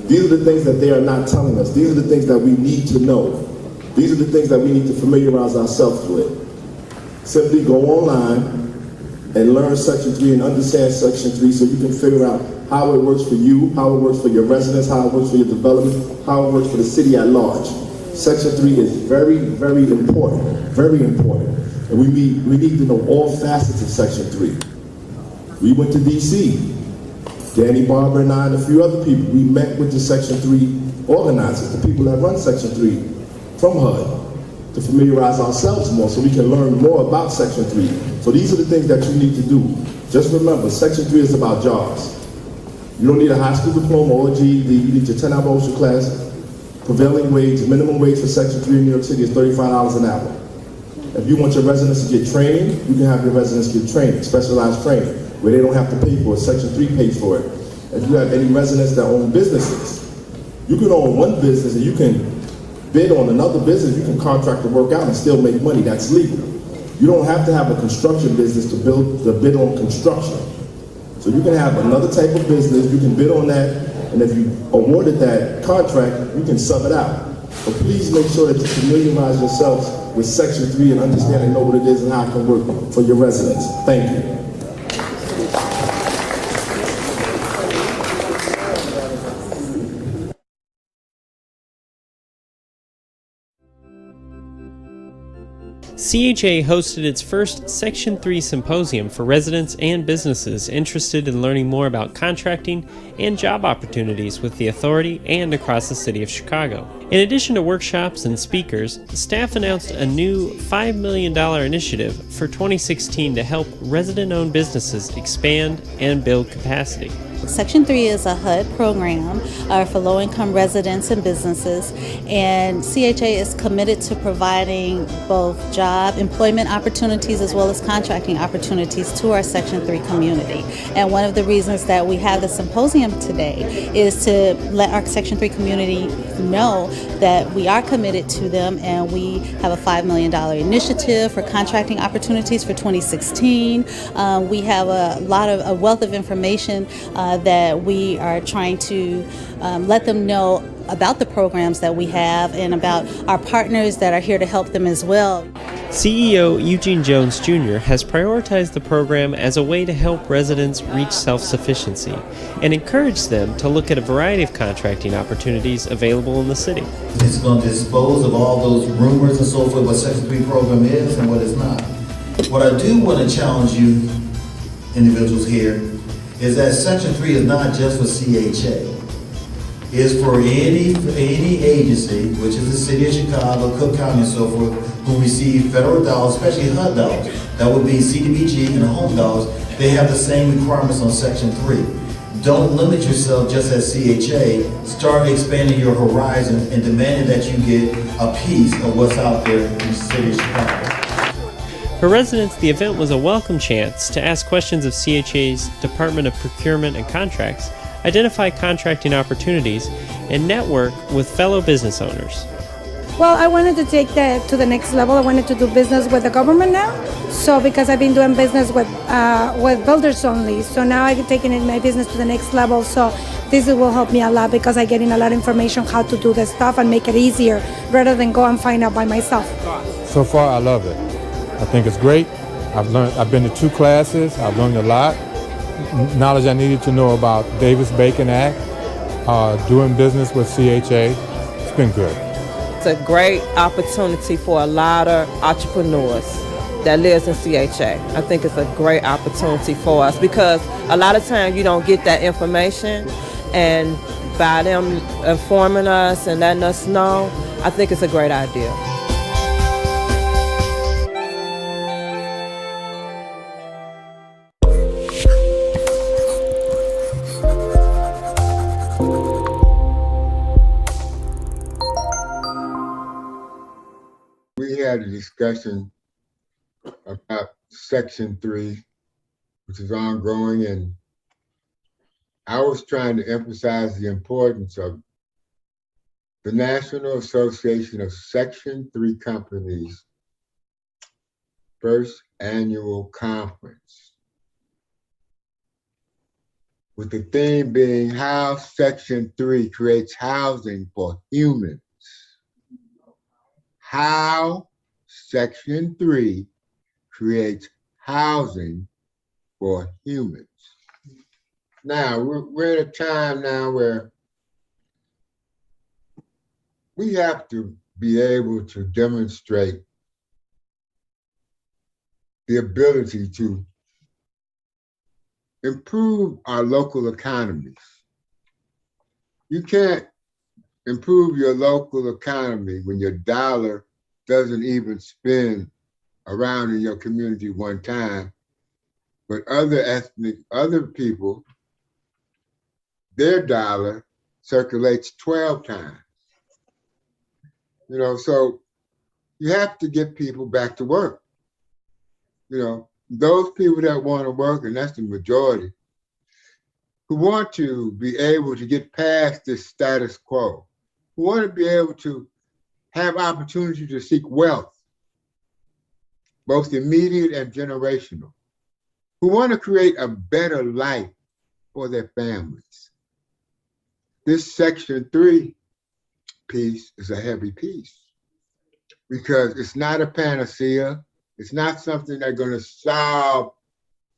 These are the things that they are not telling us. These are the things that we need to know. These are the things that we need to familiarize ourselves with. Simply go online and learn Section 3 and understand Section 3 so you can figure out how it works for you, how it works for your residents, how it works for your development, how it works for the city at large. Section 3 is very, very important, very important. And we need to know all facets of Section 3. We went to DC. Danny Barber and I and a few other people, we met with the Section 3 organizers, the people that run Section 3 from HUD, to familiarize ourselves more so we can learn more about Section 3. So these are the things that you need to do. Just remember, Section 3 is about jobs. You don't need a high school diploma or a GED, you need your 10-hour OSHA class. Prevailing wage, minimum wage for Section 3 in New York City is $35 an hour. If you want your residents to get training, you can have your residents get training, specialized training, where they don't have to pay for it. Section 3 pays for it. If you have any residents that own businesses, you can own one business and you can bid on another business, you can contract to work out and still make money. That's legal. You don't have to have a construction business to bid on construction. So you can have another type of business, you can bid on that, and if you awarded that contract, you can sub it out. But please make sure that you familiarize yourselves with Section 3 and understand and know what it is and how it can work for your residents. Thank you. CHA hosted its first Section 3 symposium for residents and businesses interested in learning more about contracting and job opportunities with the authority and across the city of Chicago. In addition to workshops and speakers, staff announced a new $5 million initiative for 2016 to help resident-owned businesses expand and build capacity. Section 3 is a HUD program for low-income residents and businesses, and CHA is committed to providing both job employment opportunities as well as contracting opportunities to our Section 3 community. And one of the reasons that we have the symposium today is to let our Section 3 community know that we are committed to them, and we have a $5 million initiative for contracting opportunities for 2016. We have a wealth of information that we are trying to let them know about the programs that we have and about our partners that are here to help them as well. CEO Eugene Jones Jr. has prioritized the program as a way to help residents reach self-sufficiency and encourage them to look at a variety of contracting opportunities available in the city. It's going to dispose of all those rumors and so forth, what Section 3 program is and what it's not. What I do want to challenge you individuals here is that Section 3 is not just for CHA. It's for any agency, which is the city of Chicago, Cook County, and so forth, who receive federal dollars, especially HUD dollars. That would be CDBG and home dollars. They have the same requirements on Section 3. Don't limit yourself just as CHA. Start expanding your horizon and demanding that you get a piece of what's out there in the city of Chicago. For residents, the event was a welcome chance to ask questions of CHA's Department of Procurement and Contracts, identify contracting opportunities, and network with fellow business owners. Well, I wanted to take that to the next level. I wanted to do business with the government now. So because I've been doing business with builders only, so now I'm taking my business to the next level. So this will help me a lot because I'm getting a lot of information how to do this stuff and make it easier rather than go and find out by myself. So far, I love it. I think it's great. I've been to 2 classes. I've learned a lot. Knowledge I needed to know about Davis-Bacon Act, doing business with CHA. It's been good. It's a great opportunity for a lot of entrepreneurs that lives in CHA. I think it's a great opportunity for us because a lot of times you don't get that information, and by them informing us and letting us know, I think it's a great idea. We had a discussion about Section 3, which is ongoing, and I was trying to emphasize the importance of the National Association of Section 3 Companies' first annual conference, with the theme being how Section 3 creates housing for humans. How Section 3 creates housing for humans. Now, we're at a time now where we have to be able to demonstrate the ability to improve our local economies. You can't improve your local economy when your dollar doesn't even spin around in your community one time, but other people, their dollar circulates 12 times. So you have to get people back to work. Those people that want to work, and that's the majority, who want to be able to get past this status quo, who want to be able to have opportunity to seek wealth, both immediate and generational, who want to create a better life for their families. This Section 3 piece is a heavy piece because it's not a panacea. It's not something that's going to solve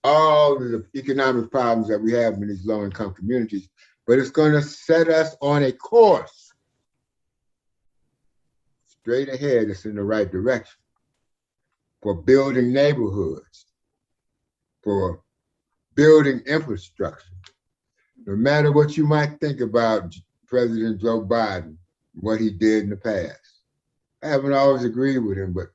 all of the economic problems that we have in these low-income communities, but it's going to set us on a course straight ahead that's in the right direction for building neighborhoods, for building infrastructure. No matter what you might think about President Joe Biden, what he did in the past. I haven't always agreed with him, but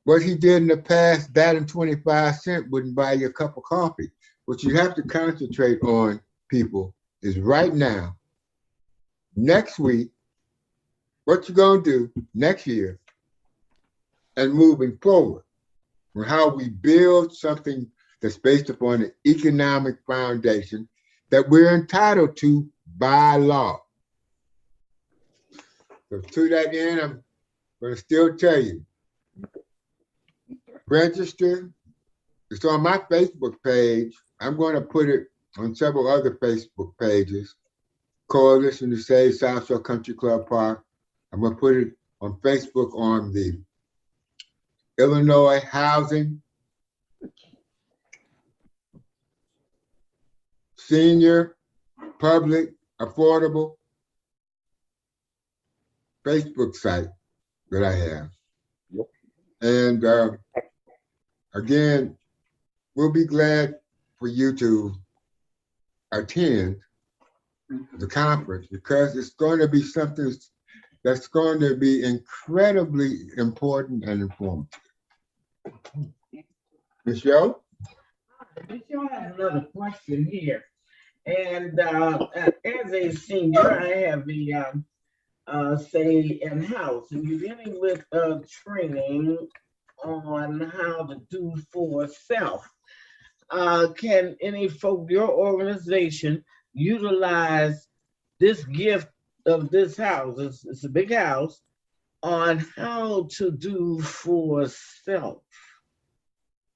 what he did in the past, that and 25 cents wouldn't buy you a cup of coffee. What you have to concentrate on, people, is right now, next week, what you're going to do next year, and moving forward on how we build something that's based upon an economic foundation that we're entitled to by law. So to that end, I'm going to still tell you, register. It's on my Facebook page. I'm going to put it on several other Facebook pages. Coalition to Save South Shore Country Club Park. I'm gonna put it on Facebook on the Illinois Housing Senior Public Affordable Facebook site that I have. And again, we'll be glad for you to attend the conference because it's going to be something that's going to be incredibly important and informative. Michelle? Michelle has another question here. And as a senior, I have the say in-house, and you're dealing with training on how to do for self. Can any folk, your organization, utilize this gift of this house, it's a big house, on how to do for self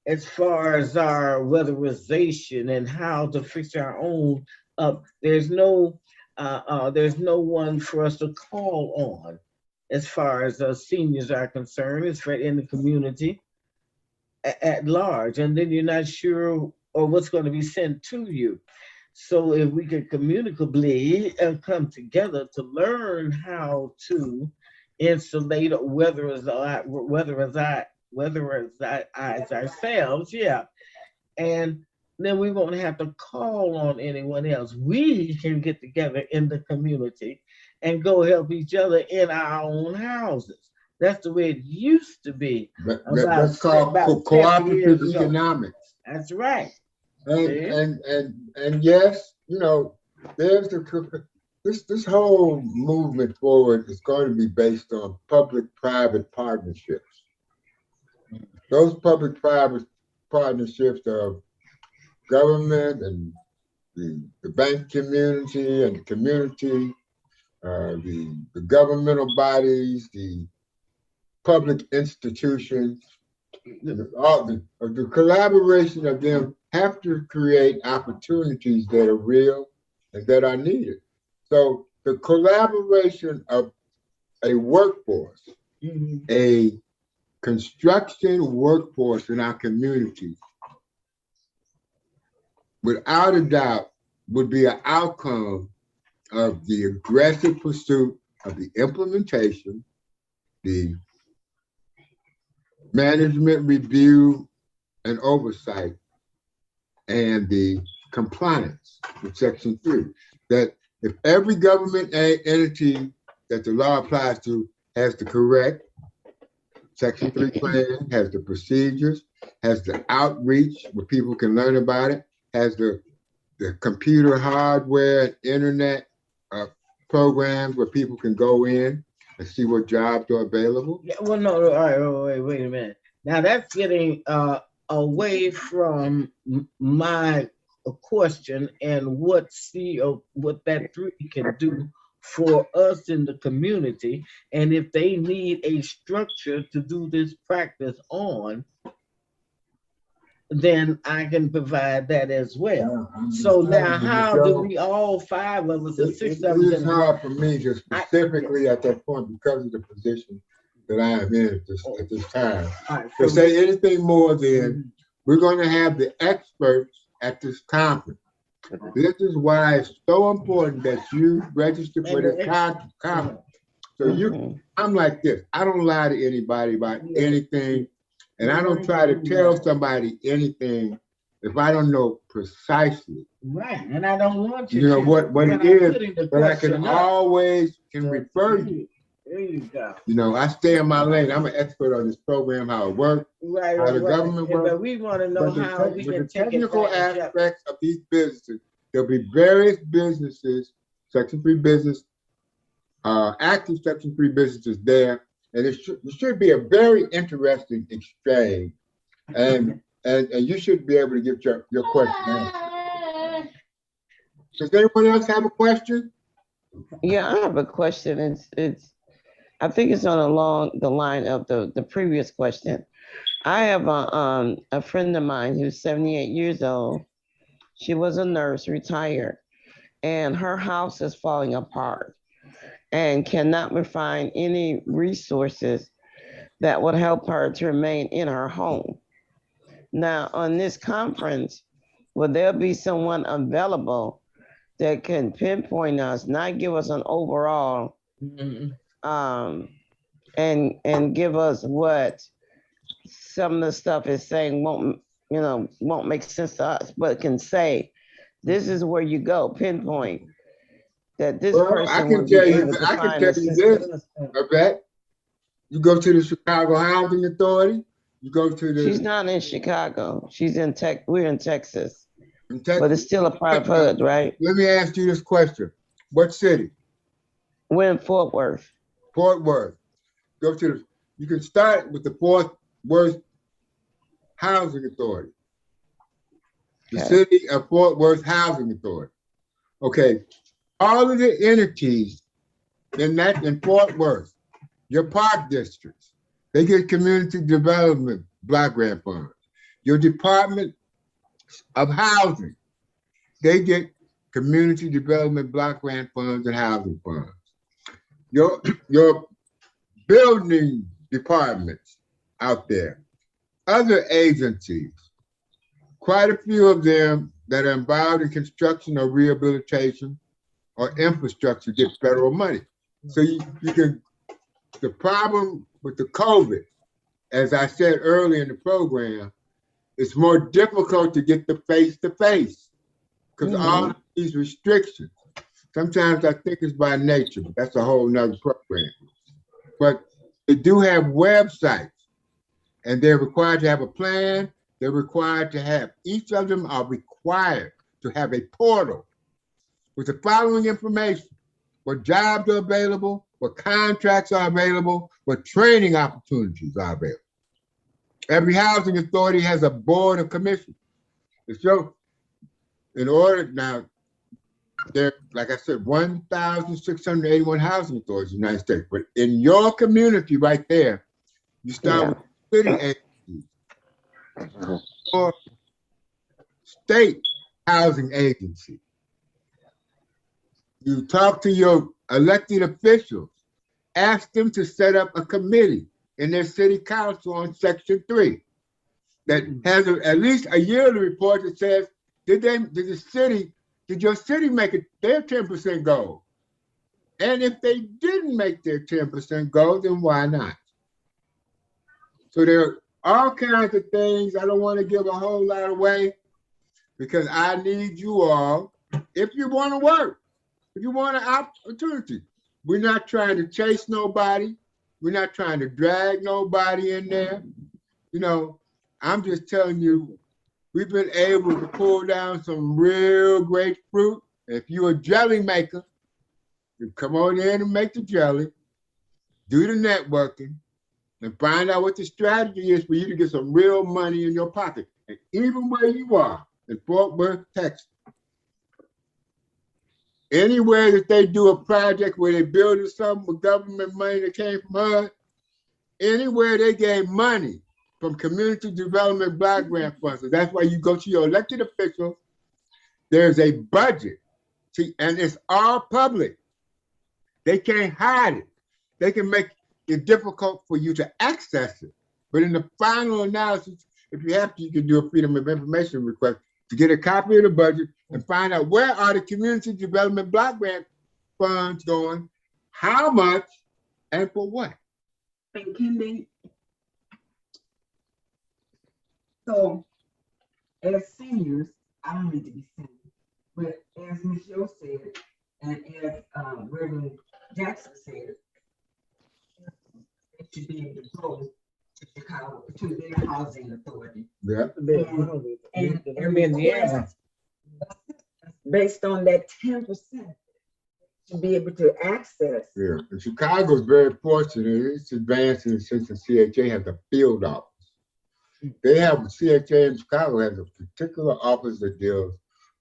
as far as our weatherization and how to fix our own up? There's no one for us to call on as far as seniors are concerned. It's for in the community at large, and then you're not sure or what's going to be sent to you. So if we could communicably come together to learn how to insulate or weatherize ourselves, yeah, and then we won't have to call on anyone else. We can get together in the community and go help each other in our own houses. That's the way it used to be. That's called cooperative economics. That's right. And yes, you know, there's this whole movement forward is going to be based on public-private partnerships. Those public-private partnerships of government and the bank community and the community, the governmental bodies, the public institutions, all the collaboration of them have to create opportunities that are real and that are needed. So the collaboration of a workforce, a construction workforce in our community, without a doubt, would be an outcome of the aggressive pursuit of the implementation, the management review and oversight, and the compliance with Section 3. That if every government entity that the law applies to has the correct Section 3 plan, has the procedures, has the outreach where people can learn about it, has the computer hardware and internet programs where people can go in and see what jobs are available. Yeah, well, no, all right, wait a minute. Now that's getting away from my question and what that 3 can do for us in the community, and if they need a structure to do this practice on, then I can provide that as well. So now, how do we, all 5 of us, or 6 of us? It's hard for me just specifically at that point because of the position that I am in at this time. To say anything more than we're going to have the experts at this conference. This is why it's so important that you register for this conference. So I'm like this. I don't lie to anybody about anything. And I don't try to tell somebody anything if I don't know precisely. Right, and I don't want you. You know what it is, but I can always refer you. There you go. You know, I stay in my lane. I'm an expert on this program, how it works, how the government works. But we want to know how we can the technical aspects of these businesses. There'll be various businesses, Section 3 business, active Section 3 businesses there. And it should be a very interesting exchange, and you should be able to get your question answered. Does anyone else have a question? Yeah, I have a question. I think it's along the line of the previous question. I have a friend of mine who's 78 years old. She was a nurse, retired, and her house is falling apart and cannot find any resources that would help her to remain in her home. Now, on this conference, will there be someone available that can pinpoint us, not give us an overall, and give us what some of the stuff is saying won't make sense to us, but can say, this is where you go, pinpoint that this person I can will be tell you, able to I can find tell you this, assistance. Yvette. You go to the Chicago Housing Authority. You go to the. She's not in Chicago. She's in We're in Texas. In Texas. But it's still a part of HUD, right? Let me ask you this question. What city? We're in Fort Worth. Fort Worth. Go to the. You can start with the Fort Worth Housing Authority. The city of Fort Worth Housing Authority. Okay. All of the entities in Fort Worth, your park districts, they get community development block grant funds. Your Department of Housing, they get community development block grant funds and housing funds. Your building departments out there, other agencies, quite a few of them that are involved in construction or rehabilitation or infrastructure get federal money. So you can, the problem with the COVID, as I said earlier in the program, it's more difficult to get the face-to-face because all of these restrictions. Sometimes I think it's by nature, but that's a whole nother program. But they do have websites and they're required to have a plan. They're required to have, each of them are required to have a portal with the following information: what jobs are available, what contracts are available, what training opportunities are available. Every housing authority has a board of commissioners. So in order, now, there, like I said, 1,681 housing authorities in the United States. But in your community right there, you start with city agencies or state housing agency. You talk to your elected officials, ask them to set up a committee in their city council on Section 3 that has at least a yearly report that says, did your city make it their 10% goal? And if they didn't make their 10% goal, then why not? So there are all kinds of things. I don't want to give a whole lot away because I need you all, if you want to work, if you want an opportunity. We're not trying to chase nobody. We're not trying to drag nobody in there. You know, I'm just telling you, we've been able to pull down some real great fruit. If you're a jelly maker, you come on in and make the jelly, do the networking, and find out what the strategy is for you to get some real money in your pocket. And even where you are in Fort Worth, Texas, anywhere that they do a project where they building something with government money that came from HUD, anywhere they gave money from community development block grant funds. So that's why you go to your elected officials. There's a budget, and it's all public. They can't hide it. They can make it difficult for you to access it. But in the final analysis, if you have to, you can do a Freedom of Information request to get a copy of the budget and find out where are the community development block grant funds going, how much, and for what. And can they, so as seniors, I don't need to be senior, but as Ms. Yo said, and as Reverend Jackson said, it should be able to go to Chicago, to their housing authority. Yeah. And request, based on that 10%, to be able to access. Yeah, and Chicago is very fortunate. It's advancing since the CHA has a field office. They have CHA in Chicago has a particular office that deals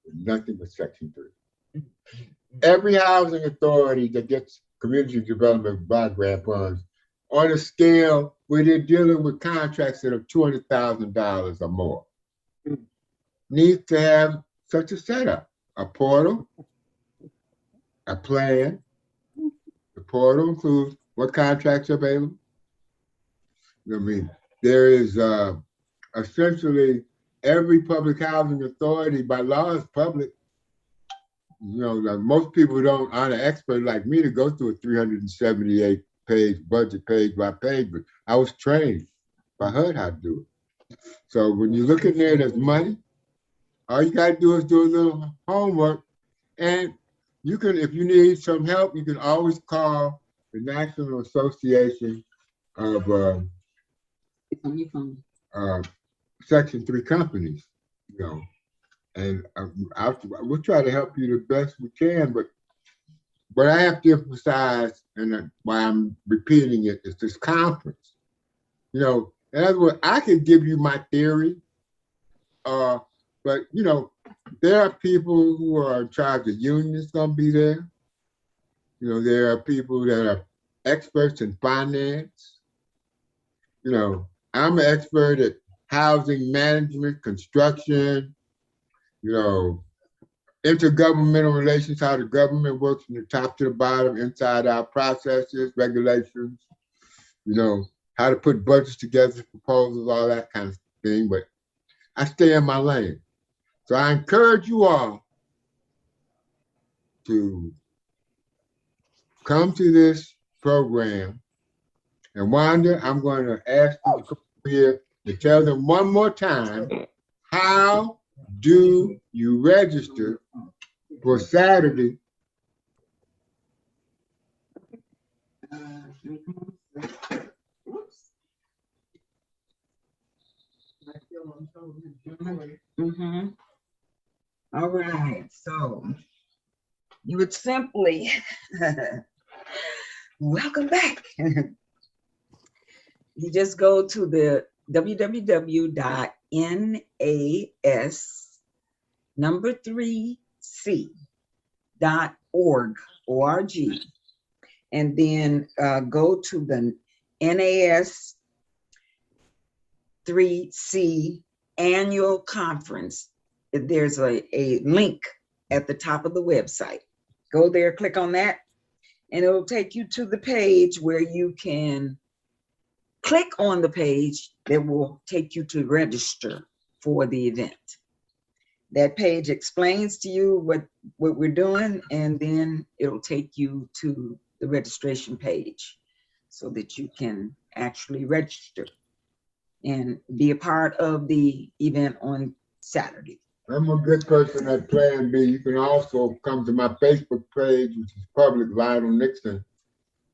with nothing but Section 3. Every housing authority that gets community development block grant funds on a scale where they're dealing with contracts that are $200,000 or more needs to have such a setup, a portal, a plan. The portal includes what contracts are available. I mean, there is essentially every public housing authority by law is public. You know, like most people aren't an expert like me to go through a 378-page budget page by page, but I was trained by HUD how to do it. So when you look in there's money. All you gotta do is do a little homework, and you can, if you need some help, you can always call the National Association of Section 3 companies, you know, and we'll try to help you the best we can, but I have to emphasize, and why I'm repeating it, is this conference. You know, in other words, I could give you my theory, but you know, there are people who are in charge of unions gonna be there. You know, there are people that are experts in finance. You know, I'm an expert at housing management, construction, you know, intergovernmental relations, how the government works from the top to the bottom, inside out processes, regulations, you know, how to put budgets together, proposals, all that kind of thing. But I stay in my lane. So I encourage you all to come to this program. And Wanda, I'm going to ask you to come here to tell them one more time, how do you register for Saturday? All right, so you would simply welcome back. You just go to the www.nas3c.org, and then go to the NAS 3C annual conference. There's a link at the top of the website. Go there, click on that, and it'll take you to the page where you can click on the page that will take you to register for the event. That page explains to you what we're doing, and then it'll take you to the registration page so that you can actually register and be a part of the event on Saturday. I'm a good person at Plan B. You can also come to my Facebook page, which is public, Lionel Nixon.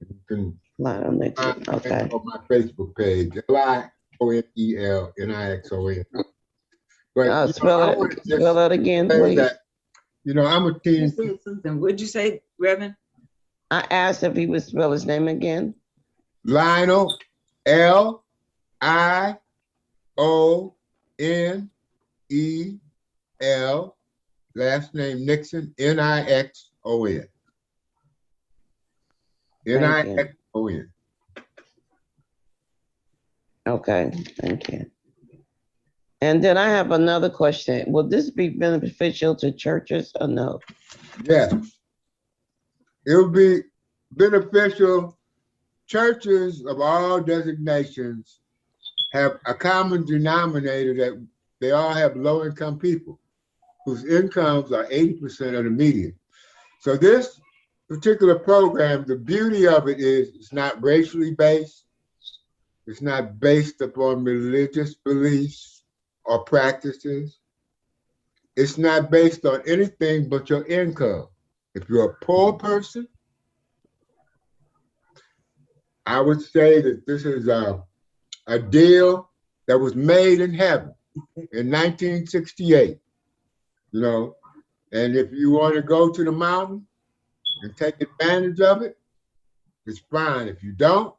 You can Lionel Nixon, okay. On my Facebook page, LIONELNIXON. But spell it again, please. That, you know, I'm a teen. What'd you say, Reverend? I asked if he would spell his name again. Lionel, L-I-O-N-E-L, last name Nixon, N-I-X-O-N. N-I-X-O-N. Okay, thank you. And then I have another question. Will this be beneficial to churches or no? Yes. It will be beneficial. Churches of all designations have a common denominator that they all have low-income people whose incomes are 80% of the median. So this particular program, the beauty of it is it's not racially based. It's not based upon religious beliefs or practices. It's not based on anything but your income. If you're a poor person, I would say that this is a deal that was made in heaven in 1968, you know, and if you want to go to the mountain and take advantage of it, it's fine. If you don't,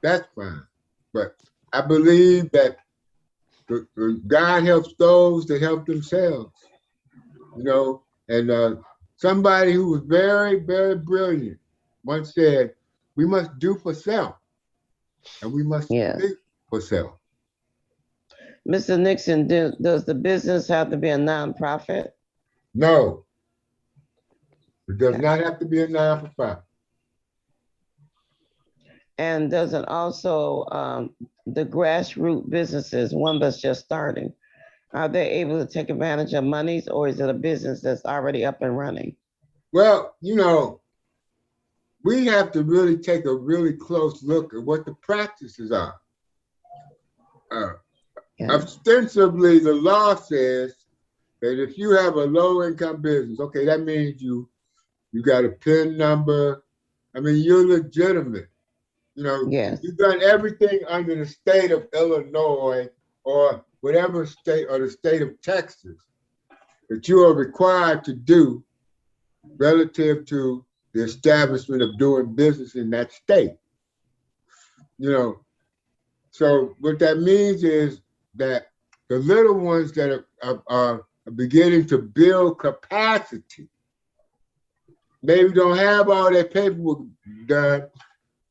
that's fine. But I believe that God helps those that help themselves, you know, and somebody who was very, very brilliant once said, we must do for self and we must speak for self. Mr. Nixon, does the business have to be a nonprofit? No. It does not have to be a non-for-profit. And does it also, the grassroots businesses, one that's just starting, are they able to take advantage of monies, or is it a business that's already up and running? Well, you know, we have to really take a really close look at what the practices are. Ostensibly, the law says that if you have a low-income business, okay, that means you got a PIN number. I mean, you're legitimate. You know, yes. You've done everything under the state of Illinois or whatever state, or the state of Texas, that you are required to do relative to the establishment of doing business in that state. You know, so what that means is that the little ones that are beginning to build capacity, maybe don't have all their paperwork done,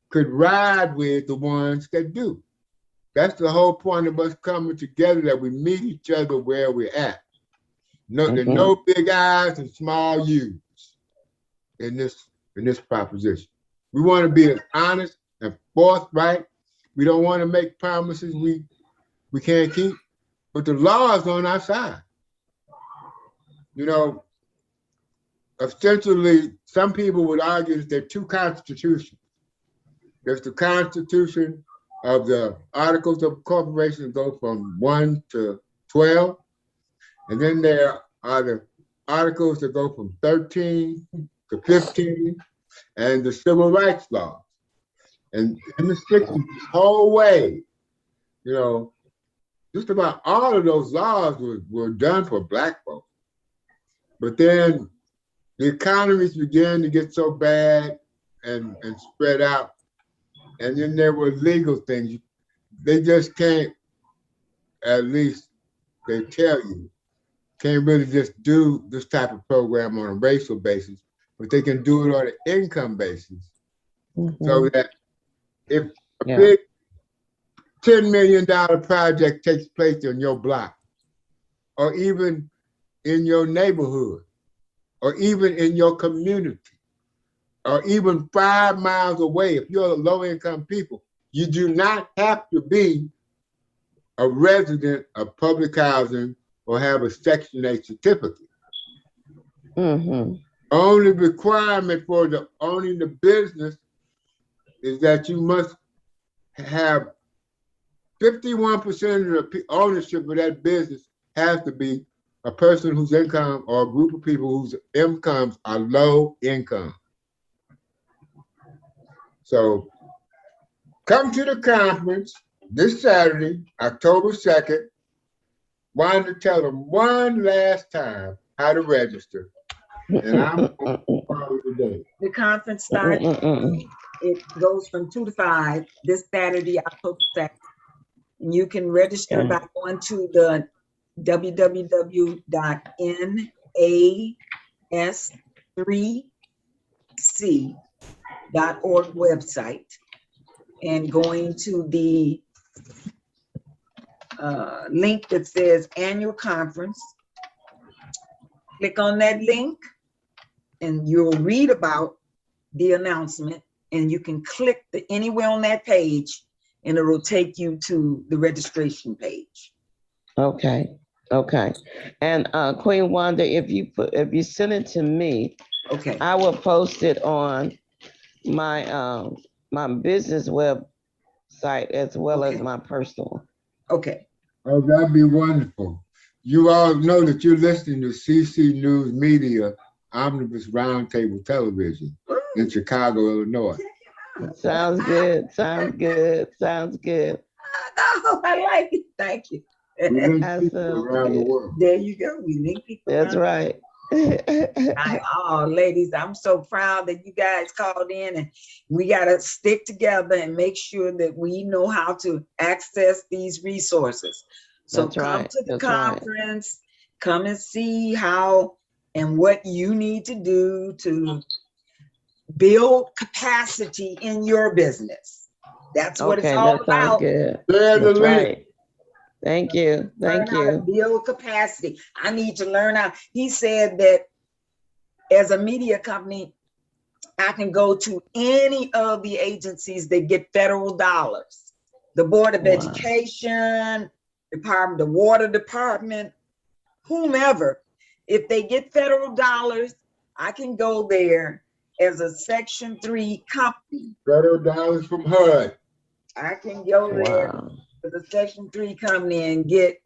could ride with the ones that do. That's the whole point of us coming together, that we meet each other where we're at. No, There's no big I's and small U's in this proposition. We want to be as honest and forthright. We don't want to make promises we can't keep, but the law is on our side. You know, essentially, some people would argue that there are two constitutions. There's the Constitution of the Articles of Corporation that go from 1 to 12. And then there are the articles that go from 13 to 15, and the civil rights laws. And in the 60s, this whole way, you know, just about all of those laws were done for Black folks. But then the economies began to get so bad and spread out. And then there were legal things. They just can't, at least they tell you, can't really just do this type of program on a racial basis, but they can do it on an income basis. So that if a big $10 million project takes place in your block, or even in your neighborhood, or even in your community, or even 5 miles away, if you're a low-income people, you do not have to be a resident of public housing or have a Section 8 certificate. Only requirement for owning the business is that you must have 51% of the ownership of that business has to be a person whose income, or a group of people whose incomes are low income. So come to the conference this Saturday, October 2nd. Wanted to tell them one last time how to register. And I'm today. The conference starts, it goes from 2 to 5 this Saturday, October 2nd. And you can register by going to the www.nas3c.org website and going to the link that says annual conference. Click on that link and you'll read about the announcement, and you can click anywhere on that page and it will take you to the registration page. Okay. And Queen Wanda, if you send it to me, okay, I will post it on my my business website as well as my personal. Okay. Oh, that'd be wonderful. You all know that you're listening to CC News Media Omnibus Roundtable Television in Chicago, Illinois. Sounds good. Oh, I like it. Thank you. Around the world. There you go. We link people. That's right. Oh, ladies, I'm so proud that you guys called in, and we got to stick together and make sure that we know how to access these resources. So come to the conference, come and see how and what you need to do to build capacity in your business. That's what it's all about. Good. That's right. Thank you. Build capacity. I need to learn how. He said that as a media company, I can go to any of the agencies that get federal dollars. The Board of Education, Department of Water Department, whomever. If they get federal dollars, I can go there as a Section 3 company. Federal dollars from HUD. I can go there as a Section 3 company and get,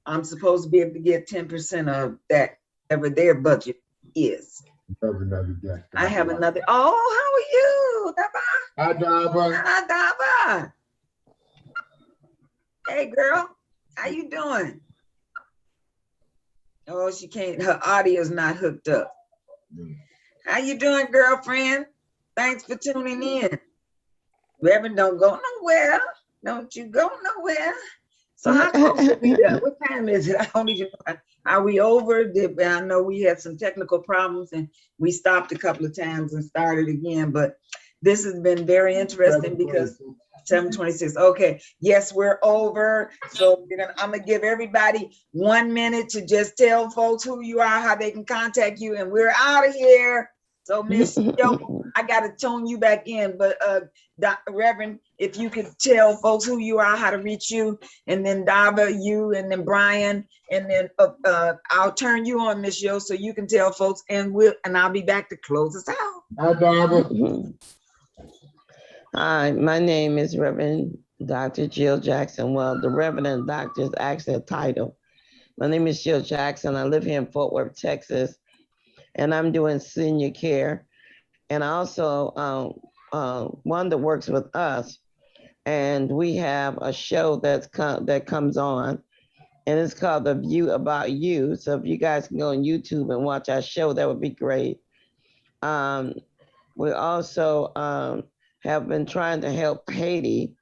I'm supposed to be able to get 10% of that, whatever their budget is. I have another. Oh, how are you, Daba? Hi, Daba. Hi, Daba. Hey, girl, how you doing? Oh, she can't. Her audio's not hooked up. How you doing, girlfriend? Thanks for tuning in. Reverend, don't go nowhere. Don't you go nowhere. So how close are we done? What time is it? I don't even know. Are we over? I know we had some technical problems and we stopped a couple of times and started again, but this has been very interesting because 7:26. Okay, yes, we're over. So I'm gonna give everybody 1 minute to just tell folks who you are, how they can contact you, and we're out of here. So Miss Yo, I gotta tone you back in, but Reverend, if you could tell folks who you are, how to reach you, and then Dava, you, and then Brian, and then I'll turn you on, Miss Yo, so you can tell folks, and I'll be back to close us out. Hi, Dava. Hi, my name is Reverend Dr. Jill Jackson. Well, the Reverend and Doctor is actually a title. My name is Jill Jackson. I live here in Fort Worth, Texas, and I'm doing senior care. And I also one that works with us, and we have a show that comes on, and it's called The View About You. So if you guys can go on YouTube and watch our show, that would be great. We also have been trying to help Haiti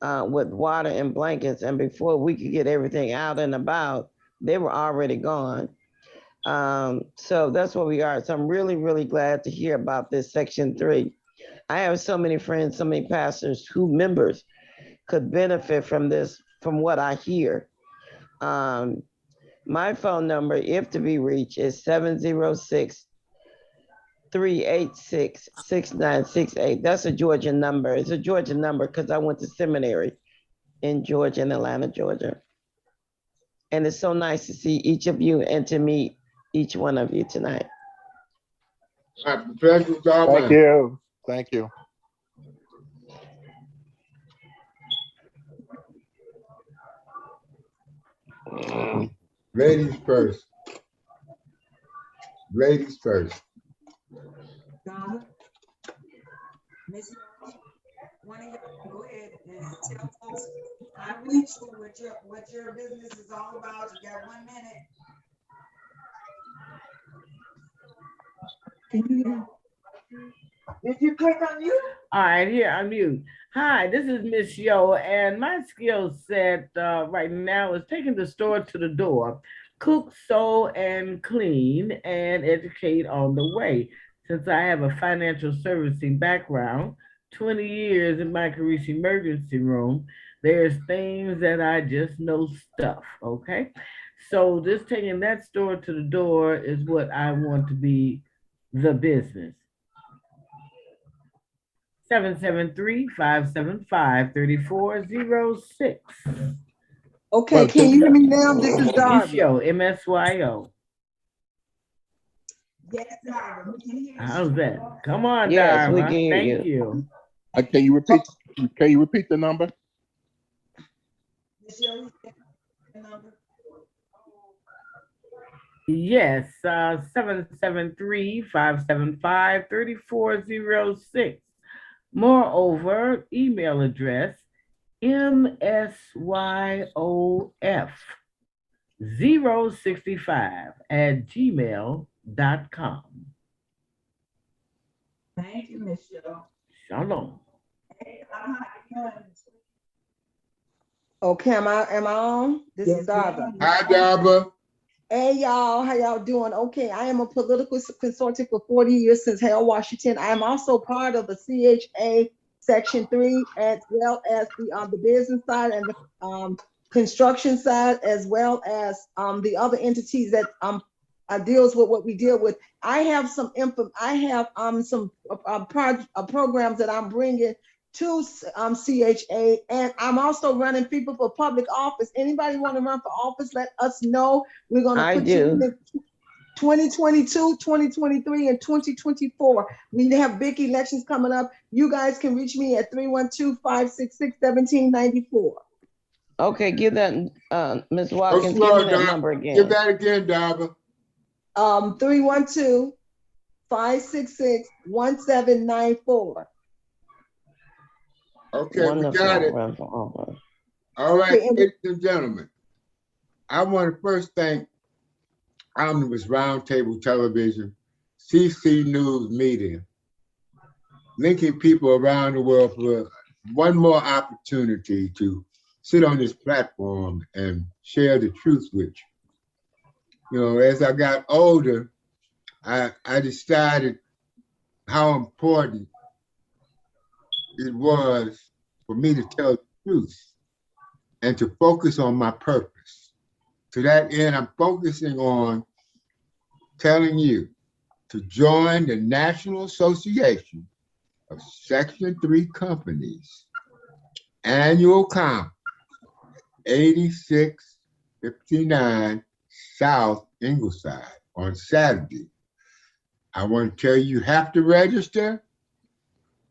with water and blankets, and before we could get everything out and about, they were already gone. So that's where we are. So I'm really, really glad to hear about this Section 3. I have so many friends, so many pastors who members could benefit from this, from what I hear. My phone number, if to be reached, is 706-386-6968. That's a Georgia number. It's a Georgia number because I went to seminary in Georgia, in Atlanta, Georgia. And it's so nice to see each of you and to meet each one of you tonight. Thank you. Thank you. Ladies first. Ladies first. Miss, one of you go ahead and tell folks how to reach you, what your business is all about. You got 1 minute. Did you click on mute? All right, here, I'm mute. Hi, this is Miss Yo, and my skill set right now is taking the store to the door. Cook, sew, and clean, and educate on the way. Since I have a financial servicing background, 20 years in my career emergency room, there's things that I just know stuff, okay? So this taking that store to the door is what I want to be the business. 773-575-3406. Okay, can you hear me now? This is Darby. Misyo, MSYO. Yes, Darby. We can hear you. How's that? Come on, Yes, Darby. we can hear Thank you. Can you repeat the number? Yes, 773-575-3406. Moreover, email address msyof065@gmail.com. Thank you, Miss Yo. Shalom. Okay, am I on? This is Darba. Hi, Darba. Hey, y'all, how y'all doing? Okay, I am a political consultant for 40 years since Harold, Washington. I am also part of the CHA Section 3, as well as the business side and the construction side, as well as the other entities that deals with what we deal with. I have some info. I have some programs that I'm bringing to CHA, and I'm also running people for public office. Anybody want to run for office? Let us know. We're going to put you in 2022, 2023, and 2024. We have big elections coming up. You guys can reach me at 312-566-1794. Okay, give that, Ms. Watkins, give me that number again. Give that again, Darba. 312-566-1794. Okay, Wonderful. we got it. All right, ladies and gentlemen, I want to first thank Omnibus Roundtable Television, CC News Media, linking people around the world for one more opportunity to sit on this platform and share the truth with you. You know, as I got older, I decided how important it was for me to tell the truth and to focus on my purpose. To that end, I'm focusing on telling you to join the National Association of Section 3 Companies annual conference, 8659 South Ingleside on Saturday. I want to tell you, you have to register.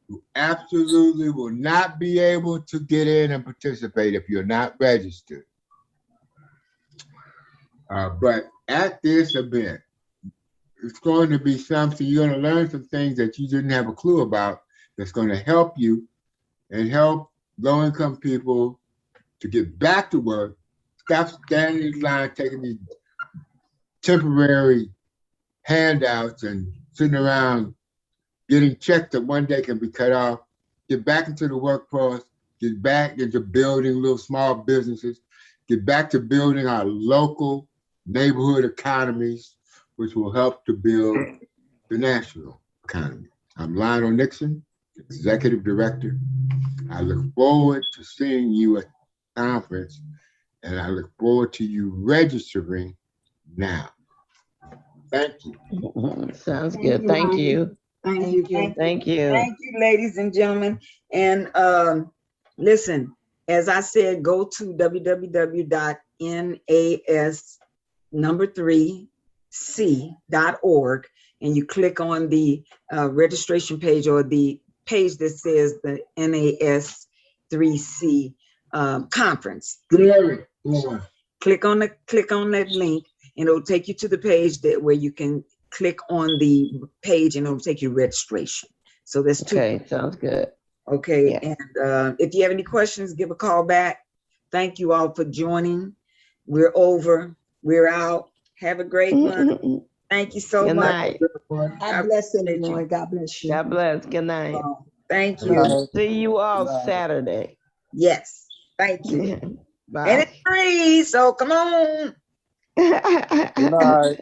You absolutely will not be able to get in and participate if you're not registered. But at this event, it's going to be something, you're going to learn some things that you didn't have a clue about that's going to help you and help low-income people to get back to work, stop standing in line, taking these temporary handouts and sitting around getting checks that one day can be cut off, get back into the workforce, get back into building little small businesses, get back to building our local neighborhood economies, which will help to build the national economy. I'm Lionel Nixon, Executive Director. I look forward to seeing you at the conference, and I look forward to you registering now. Thank you. Sounds good. Thank you. Thank you. Thank you. Thank you, ladies and gentlemen. And listen, as I said, go to www.nas3c.org and you click on the registration page or the page that says the NAS3C conference. Click on that link and it'll take you to the page where you can click on the page and it'll take you to registration. So there's two. Okay, sounds good. Okay, Yeah. and if you have any questions, give a call back. Thank you all for joining. We're over. We're out. Have a great one. Thank you so Good much. night. God bless everyone. God bless you. God bless. Good night. Thank you. See you all Saturday. Yes. Thank you. Bye. And it's free, so come on. Good night.